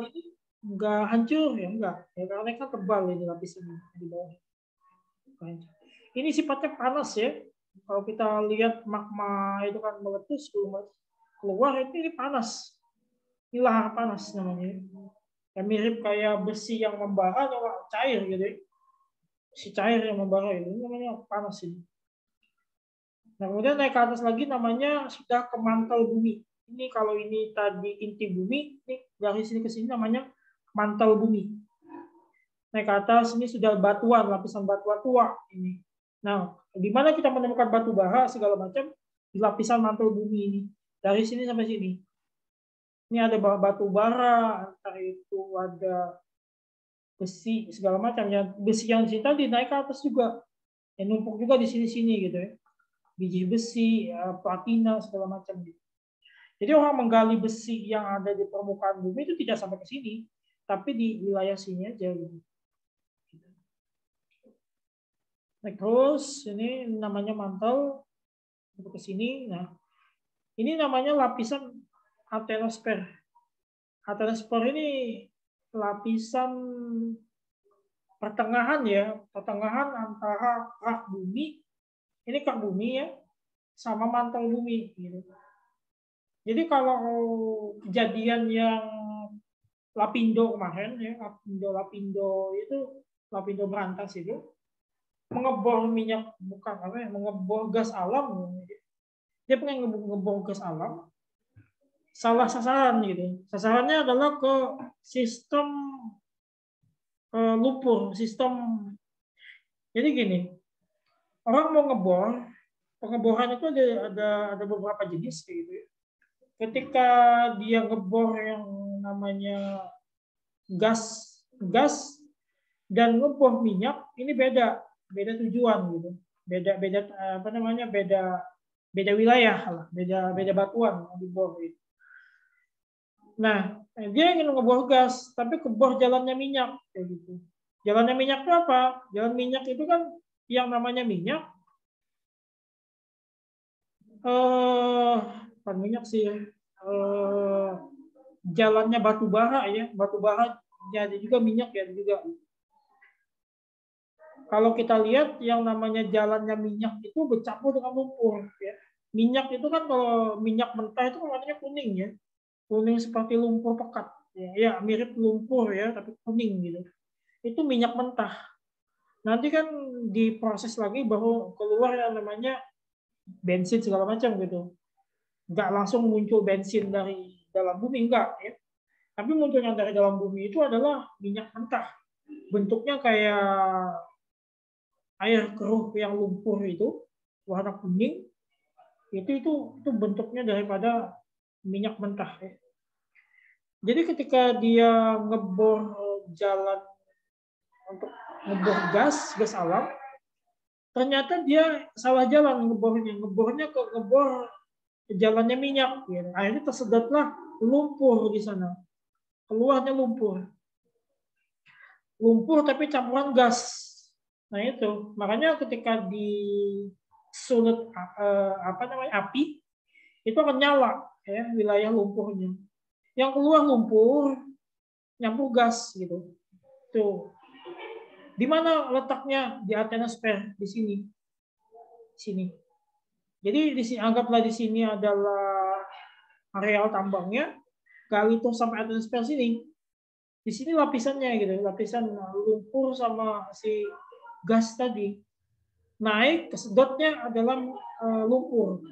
hancur? Ya enggak. Ya, karena kan tebal ini lapis ini di bawah. Ini sifatnya panas ya. Kalau kita lihat magma itu kan meletus keluar, ini panas. Ini lahar panas namanya. Yang mirip kayak besi yang membara atau cair gitu. Si cair yang membara itu namanya panas ini. Nah, kemudian naik ke atas lagi namanya sudah ke mantel bumi. Ini kalau ini tadi inti bumi, ini dari sini ke sini namanya mantel bumi. Naik ke atas ini sudah batuan, lapisan batuan tua ini. Nah, di mana kita menemukan batu bara segala macam di lapisan mantel bumi ini. Dari sini sampai sini. Ini ada batu bara, antara itu ada besi segala macam. Yang besi yang di sini tadi naik ke atas juga. Yang numpuk juga di sini-sini gitu ya. Biji besi, platina, segala macam gitu. Jadi orang menggali besi yang ada di permukaan bumi itu tidak sampai ke sini, tapi di wilayah sini aja gitu. Nah, terus ini namanya mantel ke sini. Nah, ini namanya lapisan asthenosfer. Asthenosfer ini lapisan pertengahan ya, pertengahan antara kerak bumi. Ini kerak bumi ya, sama mantel bumi gitu. Jadi kalau kejadian yang Lapindo kemarin ya, Lapindo itu Lapindo Berantas itu mengebor minyak bukan apa ya, mengebor gas alam. Dia pengen ngebor gas alam, salah sasaran gitu. Sasarannya adalah ke sistem lumpur, sistem. Jadi gini, orang mau ngebor, pengeboran itu ada beberapa jenis gitu ya. Ketika dia ngebor yang namanya gas dan ngebor minyak, ini beda tujuan gitu, beda apa namanya, beda wilayah lah, beda batuan yang dibor gitu. Nah, dia ingin ngebor gas, tapi kebor jalannya minyak kayak gitu. Jalannya minyak itu apa? Jalan minyak itu kan yang namanya minyak, bukan minyak sih, jalannya batu bara ya, batu bara jadi juga minyak ya juga. Kalau kita lihat yang namanya jalannya minyak itu bercampur dengan lumpur ya. Minyak itu kan kalau minyak mentah itu warnanya kuning ya, kuning seperti lumpur pekat ya, mirip lumpur ya tapi kuning gitu. Itu minyak mentah. Nanti kan diproses lagi baru keluar yang namanya bensin segala macam gitu. Nggak langsung muncul bensin dari dalam bumi, enggak ya. Tapi munculnya dari dalam bumi itu adalah minyak mentah. Bentuknya kayak air keruh yang lumpur itu, warna kuning. Itu bentuknya daripada minyak mentah ya. Jadi ketika dia ngebor jalan untuk ngebor gas alam, ternyata dia salah jalan ngebornya ke ngebor jalannya minyak. Ya. Akhirnya tersedotlah lumpur di sana, keluarnya lumpur tapi campuran gas. Nah itu makanya ketika disulut api itu akan nyala ya wilayah lumpurnya. Yang keluar lumpur nyampur gas gitu. Tuh. Di mana letaknya di asthenosfer? Di sini. Sini. Jadi anggaplah di sini adalah areal tambangnya. Gali itu sampai asthenosfer sini. Di sini lapisannya gitu, lapisan lumpur sama si gas tadi. Naik kesedotnya adalah lumpur.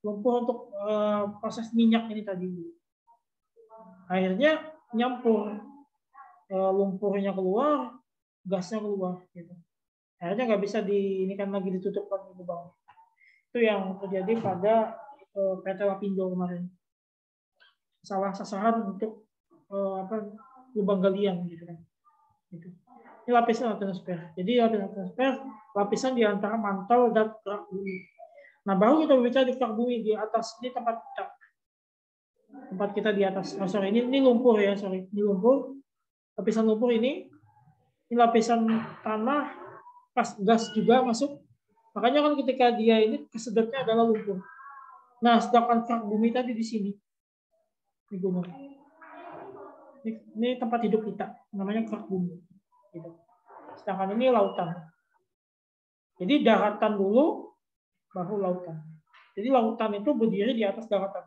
Lumpur untuk proses minyak ini tadi. Akhirnya nyampur, lumpurnya keluar, gasnya keluar gitu. Akhirnya nggak bisa ini kan lagi ditutup lagi ke bawah. Itu yang terjadi pada PT Lapindo kemarin. Salah sasaran untuk lubang galian gitu kan. Gitu. Ini lapisan asthenosfer. Jadi asthenosfer lapisan di antara mantel dan kerak bumi. Nah, baru kita berbicara di kerak bumi di atas. Ini tempat kita di atas. Oh, sorry, ini lumpur ya, sorry. Ini lumpur. Lapisan lumpur ini lapisan tanah, pas gas juga masuk. Makanya kan ketika dia ini kesedotnya adalah lumpur. Nah, sedangkan kerak bumi tadi di sini. Di gunung. Ini tempat hidup kita, namanya kerak bumi. Gitu. Sedangkan ini lautan. Jadi daratan dulu, baru lautan. Jadi lautan itu berdiri di atas daratan.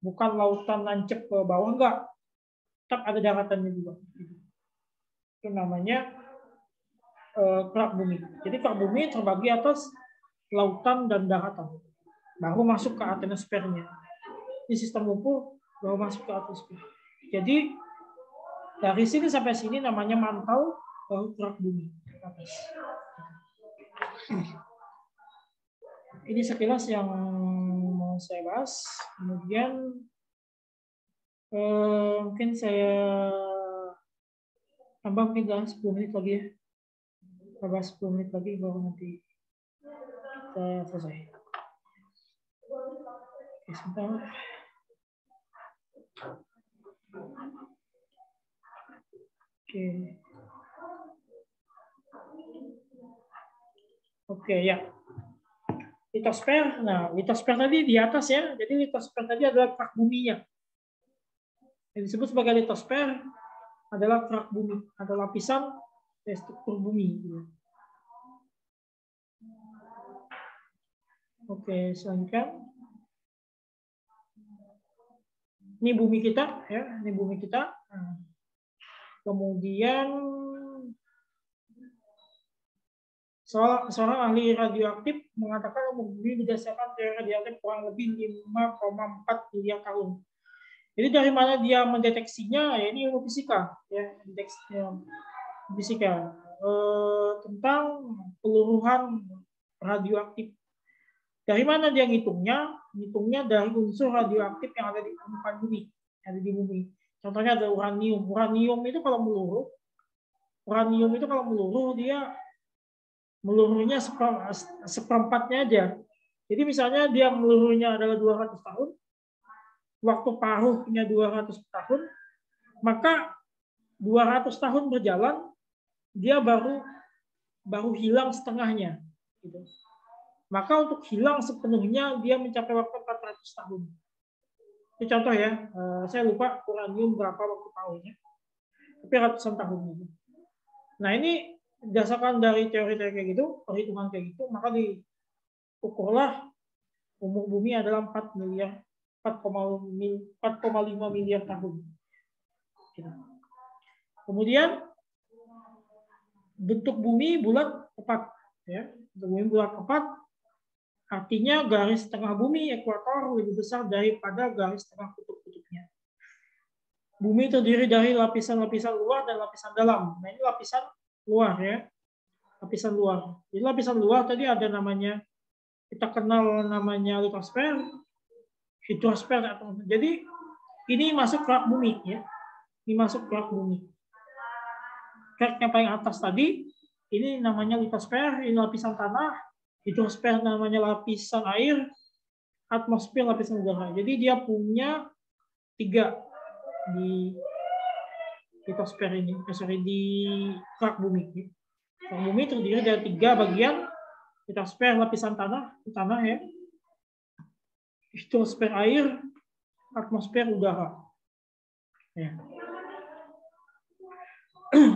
Bukan lautan nancep ke bawah, enggak. Tetap ada daratannya juga. Itu namanya kerak bumi. Jadi kerak bumi terbagi atas lautan dan daratan. Baru masuk ke atmosfernya. Di sistem lumpur baru masuk ke atmosfer. Jadi dari sini sampai sini namanya mantel, baru kerak bumi atas. Ini sekilas yang mau saya bahas. Kemudian mungkin saya tambah mungkin 10 menit lagi ya. Tambah 10 menit lagi baru nanti kita selesai. Oke, sebentar. Oke ya. Litosfer. Nah, litosfer tadi di atas ya. Jadi litosfer tadi adalah kerak buminya. Yang disebut sebagai litosfer adalah kerak bumi, atau lapisan struktur bumi. Oke, selanjutnya. Ini bumi kita, ya. Ini bumi kita. Nah, kemudian seorang ahli radioaktif mengatakan umur bumi berdasarkan teori radioaktif kurang lebih 5,4 miliar tahun. Jadi dari mana dia mendeteksinya? Ya ini ilmu fisika, ya, fisika tentang peluruhan radioaktif. Dari mana dia ngitungnya? Ngitungnya dari unsur radioaktif yang ada di permukaan bumi, yang ada di bumi. Contohnya ada uranium. Uranium itu kalau meluruh dia meluruhnya seperempatnya aja. Jadi misalnya dia meluruhnya adalah 200 tahun, waktu paruhnya 200 tahun, maka 200 tahun berjalan, dia baru hilang setengahnya. Gitu. Maka untuk hilang sepenuhnya, dia mencapai waktu 400 tahun. Ini contoh ya, saya lupa uranium berapa waktu tahunnya, tapi ratusan tahun. Nah ini berdasarkan dari teori-teori kayak gitu, perhitungan kayak gitu, maka diukurlah umur bumi adalah 4,5 miliar tahun. Kemudian bentuk bumi bulat tepat, ya. Bentuk bumi bulat tepat, artinya garis tengah bumi ekuator lebih besar daripada garis tengah kutub-kutubnya. Bumi terdiri dari lapisan-lapisan luar dan lapisan dalam. Nah ini lapisan luar ya, lapisan luar. Jadi lapisan luar tadi ada namanya, kita kenal namanya litosfer, hidrosfer. Jadi ini masuk kerak bumi ya, ini masuk kerak bumi. Kerak yang paling atas tadi ini namanya litosfer, ini lapisan tanah. Hidrosfer namanya lapisan air, atmosfer lapisan udara. Jadi dia punya 3 di litosfer ini, di kerak bumi. Kerak bumi terdiri dari 3 bagian: litosfer lapisan tanah ya, hidrosfer air, atmosfer udara. Ya.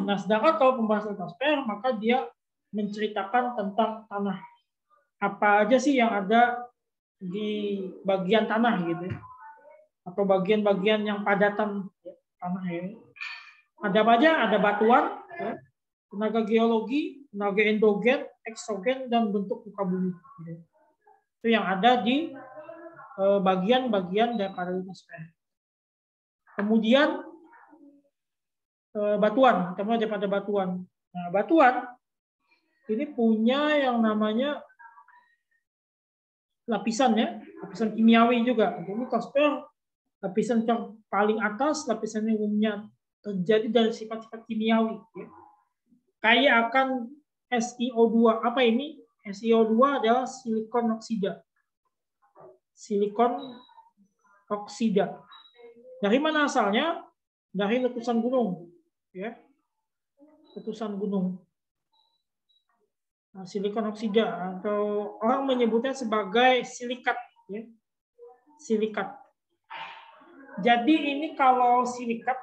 Nah, sedangkan kalau pembahasan litosfer, maka dia menceritakan tentang tanah. Apa aja sih yang ada di bagian tanah gitu, atau bagian-bagian yang padatan tanah ya. Ada apa aja? Ada batuan, ya, tenaga geologi, tenaga endogen, eksogen, dan bentuk muka bumi. Itu yang ada di bagian-bagian daripada litosfer. Kemudian batuan, kita mulai daripada batuan. Nah, batuan ini punya yang namanya lapisan ya, lapisan kimiawi juga. Jadi litosfer lapisan yang paling atas, lapisan yang umumnya terjadi dari sifat-sifat kimiawi. Ya. Kaya akan SiO2. Apa ini? SiO2 adalah silikon oksida. Silikon oksida. Dari mana asalnya? Dari letusan gunung. Ya. Letusan gunung. Nah, silikon oksida, atau orang menyebutnya sebagai silikat. Ya. Silikat. Jadi ini kalau silikat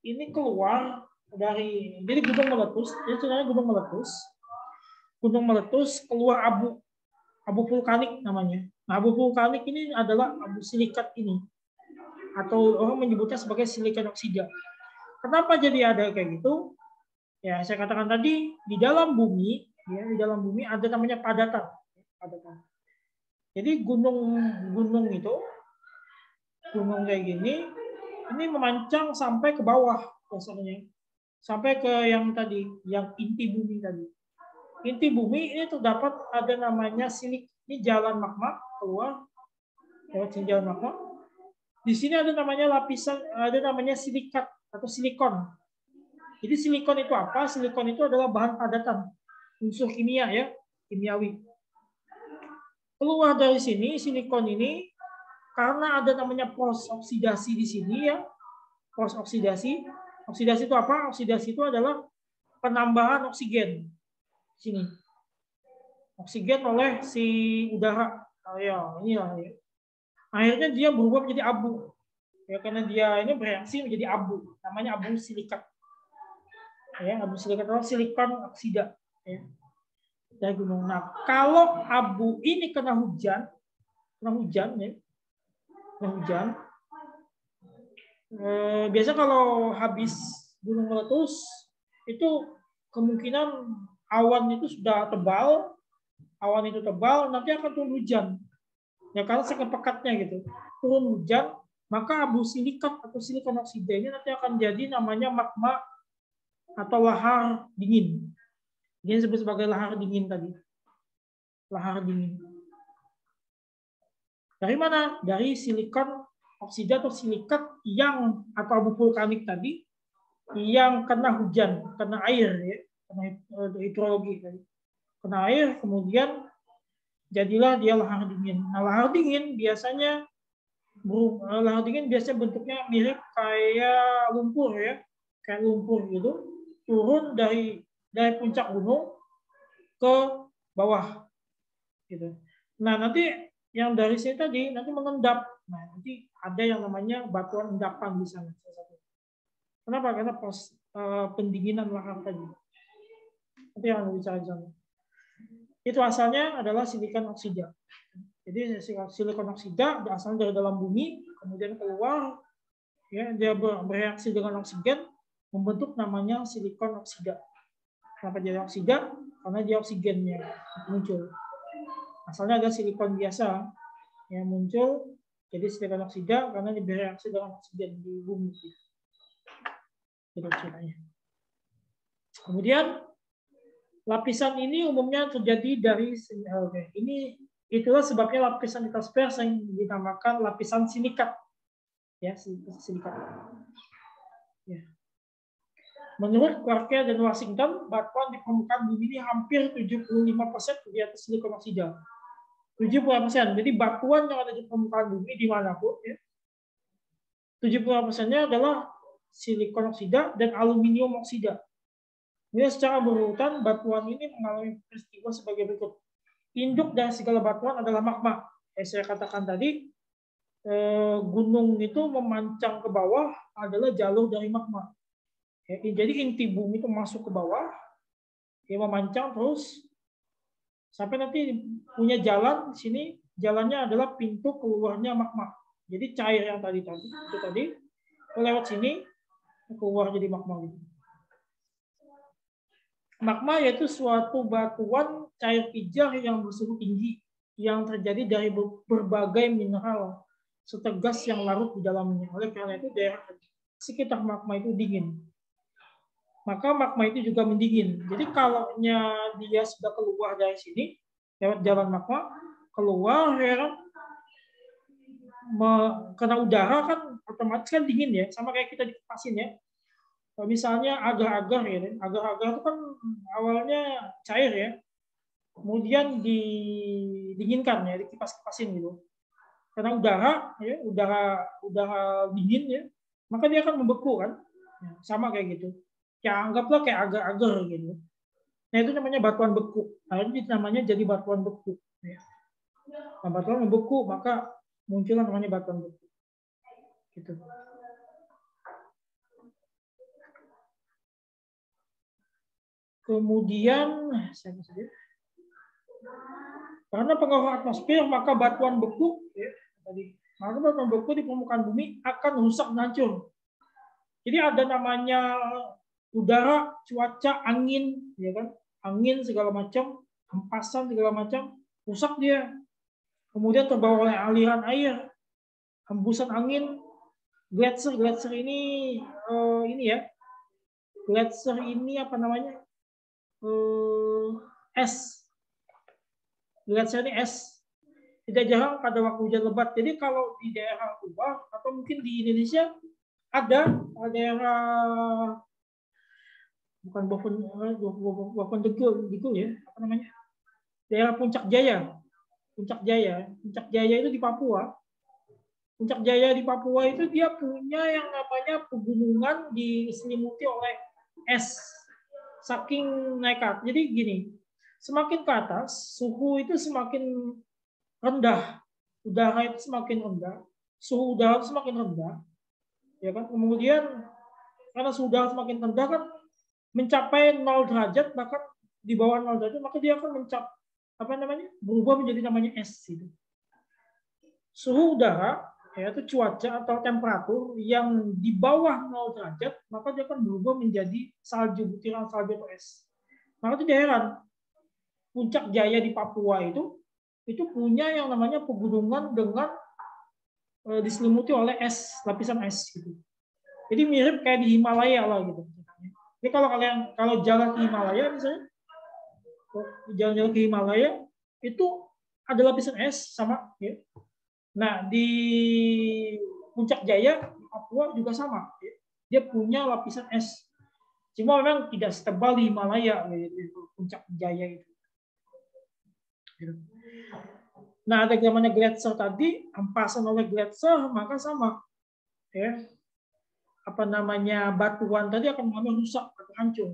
ini keluar dari, jadi gunung meletus, ini sebenarnya gunung meletus keluar abu. abu vulkanik namanya. Nah, abu vulkanik ini adalah abu silikat ini, atau orang menyebutnya sebagai silikon oksida. Kenapa jadi ada kayak gitu? Ya, saya katakan tadi, di dalam bumi, ya, di dalam bumi ada namanya padatan. Jadi gunung itu, gunung kayak gini, ini memancang sampai ke bawah biasanya, sampai ke yang tadi, yang inti bumi tadi. Inti bumi ini terdapat ada namanya silik, ini jalan magma keluar lewat jalan magma. Di sini ada namanya lapisan, ada namanya silikat atau silikon. Jadi silikon itu apa? Silikon itu adalah bahan padatan, unsur kimia ya, kimiawi. Keluar dari sini silikon ini karena ada namanya proses oksidasi di sini ya. Proses oksidasi. Oksidasi itu apa? Oksidasi itu adalah penambahan oksigen. Sini. Oksigen oleh si udara. Oh ya, inilah ya. Akhirnya dia berubah menjadi abu. Ya, karena dia ini bereaksi menjadi abu. Namanya abu silikat. Ya, abu silikat atau silikon oksida. Ya. Dari gunung. Nah, kalau abu ini kena hujan ya, kena hujan. Biasa kalau habis gunung meletus itu kemungkinan awan itu sudah tebal, nanti akan turun hujan. Ya karena saking pekatnya gitu, turun hujan, maka abu silikat atau silikon oksida ini nanti akan jadi namanya magma atau lahar dingin. Dia disebut sebagai lahar dingin tadi. Lahar dingin. Dari mana? Dari silikon oksida atau silikat yang atau abu vulkanik tadi yang kena hujan, kena air ya, kena hidrologi tadi. Kena air kemudian jadilah dia lahar dingin. Nah, lahar dingin biasanya bentuknya mirip kayak lumpur ya, kayak lumpur gitu, turun dari puncak gunung ke bawah gitu. Nah, nanti yang dari sini tadi nanti mengendap. Nah, nanti ada yang namanya batuan endapan di sana. Kenapa? Karena pendinginan lahar tadi. Itu yang bicara di sana. Itu asalnya adalah silikon oksida. Jadi silikon oksida berasal dari dalam bumi, kemudian keluar, ya dia bereaksi dengan oksigen, membentuk namanya silikon oksida. Kenapa jadi oksida? Karena dia oksigennya muncul. Asalnya ada silikon biasa yang muncul, jadi silikon oksida karena dia bereaksi dengan oksigen di bumi. Itu ceritanya. Kemudian lapisan ini umumnya terjadi dari ini. Itulah sebabnya lapisan di litosfer yang dinamakan lapisan silikat. Ya, silikat. Ya. Menurut Clarke dan Washington, batuan di permukaan bumi ini hampir 75% di atas silikon oksida. 70%. Jadi batuan yang ada di permukaan bumi dimanapun, ya, 75%-nya adalah silikon oksida dan aluminium oksida. Ini secara berurutan batuan ini mengalami peristiwa sebagai berikut. Induk dari segala batuan adalah magma. Saya katakan tadi, gunung itu memancang ke bawah adalah jalur dari magma. Jadi inti bumi itu masuk ke bawah, dia memancang terus sampai nanti punya jalan di sini. Jalannya adalah pintu keluarnya magma. Jadi cair yang tadi lewat sini keluar jadi magma gitu. Magma yaitu suatu batuan cair pijar yang bersuhu tinggi yang terjadi dari berbagai mineral serta gas yang larut di dalamnya. Oleh karena itu daerah sekitar magma itu dingin. Maka magma itu juga mendingin. Jadi kalau dia sudah keluar dari sini lewat jalan magma, keluar ya, kena udara kan otomatis kan dingin ya, sama kayak kita dikipasin ya. Misalnya agar-agar ya, agar-agar itu kan awalnya cair ya, kemudian didinginkan ya, dikipas-kipasin gitu. Karena udara dingin ya, maka dia akan membeku kan, ya, sama kayak gitu. Ya anggaplah kayak agar-agar gitu. Nah itu namanya batuan beku. Nah itu namanya jadi batuan beku. Ya. Nah, batuan membeku maka muncullah namanya batuan beku. Gitu. Kemudian Karena pengaruh atmosfer, maka batuan beku, ya, tadi, maka batuan beku di permukaan bumi akan rusak dan hancur. Jadi ada namanya udara, cuaca, angin, ya kan, angin segala macam, hempasan segala macam, rusak dia. Kemudian terbawa oleh aliran air, hembusan angin, gletser ini ya, gletser ini apa namanya, es. Gletser ini es. Tidak jarang pada waktu hujan lebat. Jadi kalau di daerah luar atau mungkin di Indonesia ada daerah bukan Bofon Degul ya, apa namanya? Daerah Puncak Jaya. Puncak Jaya itu di Papua. Puncak Jaya di Papua itu dia punya yang namanya pegunungan diselimuti oleh es. Saking nekat. Jadi gini, semakin ke atas, suhu itu semakin rendah, udara itu semakin rendah, suhu udara itu semakin rendah, ya kan? Kemudian karena suhu udara semakin rendah kan mencapai 0 derajat, bahkan di bawah 0 derajat, maka dia akan berubah menjadi namanya es. Gitu. Suhu udara, yaitu cuaca atau temperatur yang di bawah 0 derajat, maka dia akan berubah menjadi salju, butiran salju atau es. Maka tidak heran, Puncak Jaya di Papua itu punya yang namanya pegunungan dengan diselimuti oleh es, lapisan es gitu. Jadi mirip kayak di Himalaya lah gitu. Jadi kalau jalan ke Himalaya misalnya, jalan-jalan ke Himalaya itu ada lapisan es sama ya. Nah, di Puncak Jaya di Papua juga sama ya. Dia punya lapisan es. Cuma memang tidak setebal di Himalaya gitu, Puncak Jaya itu. Nah, ada namanya gletser tadi, hempasan oleh gletser, maka sama. Ya. Apa namanya, batuan tadi akan mengalami rusak atau hancur.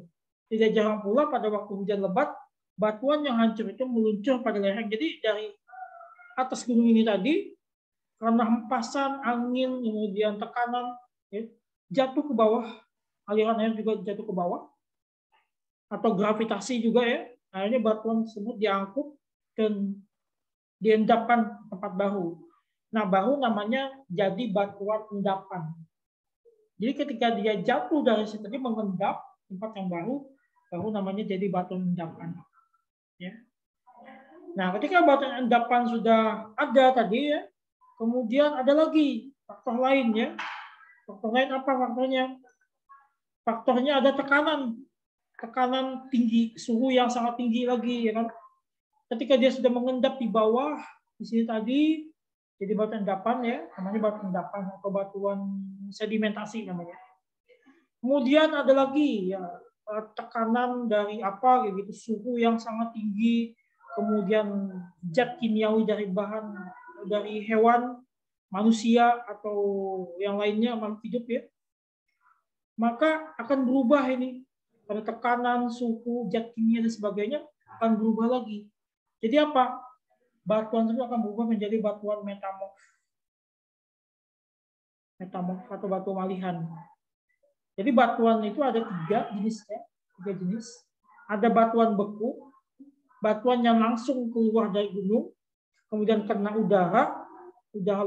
Tidak jarang pula pada waktu hujan lebat, batuan yang hancur itu meluncur pada lereng. Jadi dari atas gunung ini tadi, karena hempasan, angin, kemudian tekanan, ya, jatuh ke bawah, aliran air juga jatuh ke bawah, atau gravitasi juga ya, akhirnya batuan tersebut diangkut dan diendapkan tempat baru. Nah, baru namanya jadi batuan endapan. Jadi ketika dia jatuh dari situ, dia mengendap tempat yang baru namanya jadi batuan endapan. Ya. Nah, ketika batuan endapan sudah ada tadi ya, kemudian ada lagi faktor lain ya. Faktor lain apa faktornya? Faktornya ada tekanan tinggi, suhu yang sangat tinggi lagi ya kan. Ketika dia sudah mengendap di bawah, di sini tadi jadi batuan endapan ya, namanya batuan endapan atau batuan sedimentasi namanya. Kemudian ada lagi ya tekanan dari apa gitu, suhu yang sangat tinggi, kemudian zat kimiawi dari bahan dari hewan, manusia atau yang lainnya makhluk hidup ya. Maka akan berubah ini. Pada tekanan, suhu, zat kimia dan sebagainya akan berubah lagi. Jadi apa? Batuan itu akan berubah menjadi batuan metamorf. Metamorf atau batu malihan. Jadi batuan itu ada 3 jenisnya, 3 jenis. Ada batuan beku, batuan yang langsung keluar dari gunung, kemudian kena udara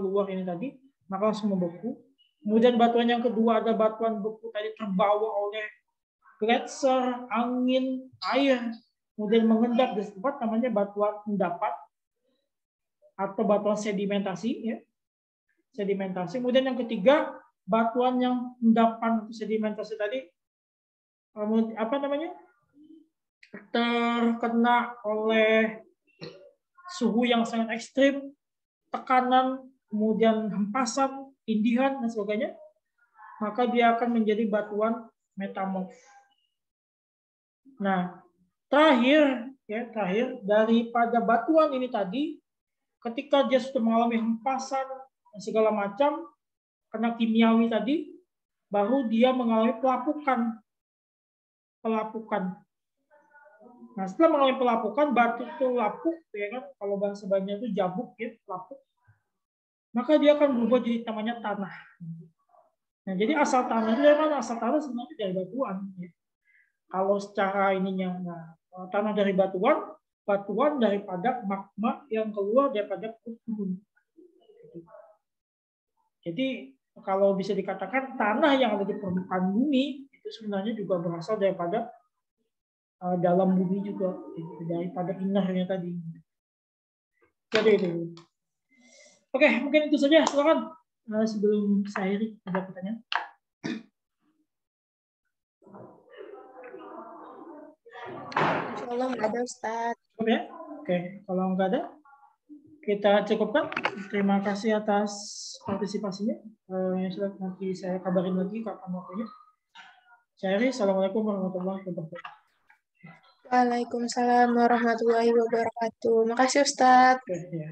luar ini tadi, maka langsung membeku. Kemudian batuan yang kedua ada batuan beku tadi terbawa oleh gletser, angin, air, kemudian mengendap di tempat, namanya batuan endapan atau batuan sedimentasi ya. Sedimentasi. Kemudian yang ketiga, batuan yang endapan atau sedimentasi tadi apa namanya? Terkena oleh suhu yang sangat ekstrim, tekanan, kemudian hempasan, tindihan dan sebagainya, maka dia akan menjadi batuan metamorf. Nah, terakhir daripada batuan ini tadi, ketika dia sudah mengalami hempasan dan segala macam, kena kimiawi tadi, baru dia mengalami pelapukan. Nah, setelah mengalami pelapukan, batu itu lapuk, ya kan? Kalau bahasa Banjar itu jabuk, ya, lapuk. Maka dia akan berubah jadi namanya tanah. Nah, jadi asal tanah itu memang asal tanah sebenarnya dari batuan. Ya. Kalau secara ininya, tanah dari batuan, batuan daripada magma yang keluar daripada perut gunung. Jadi kalau bisa dikatakan tanah yang ada di permukaan bumi itu sebenarnya juga berasal daripada dalam bumi juga, daripada innernya tadi. Jadi itu. Oke, mungkin itu saja. Silakan sebelum saya akhiri, ada pertanyaan. Insyaallah nggak ada, Ustaz. Cukup ya? Oke, kalau nggak ada, kita cukupkan. Terima kasih atas partisipasinya. Yang sudah nanti saya kabarin lagi kapan waktunya. Saya akhiri. Assalamualaikum warahmatullahi wabarakatuh. Waalaikumsalam warahmatullahi wabarakatuh. Makasih, Ustaz. Oke, ya.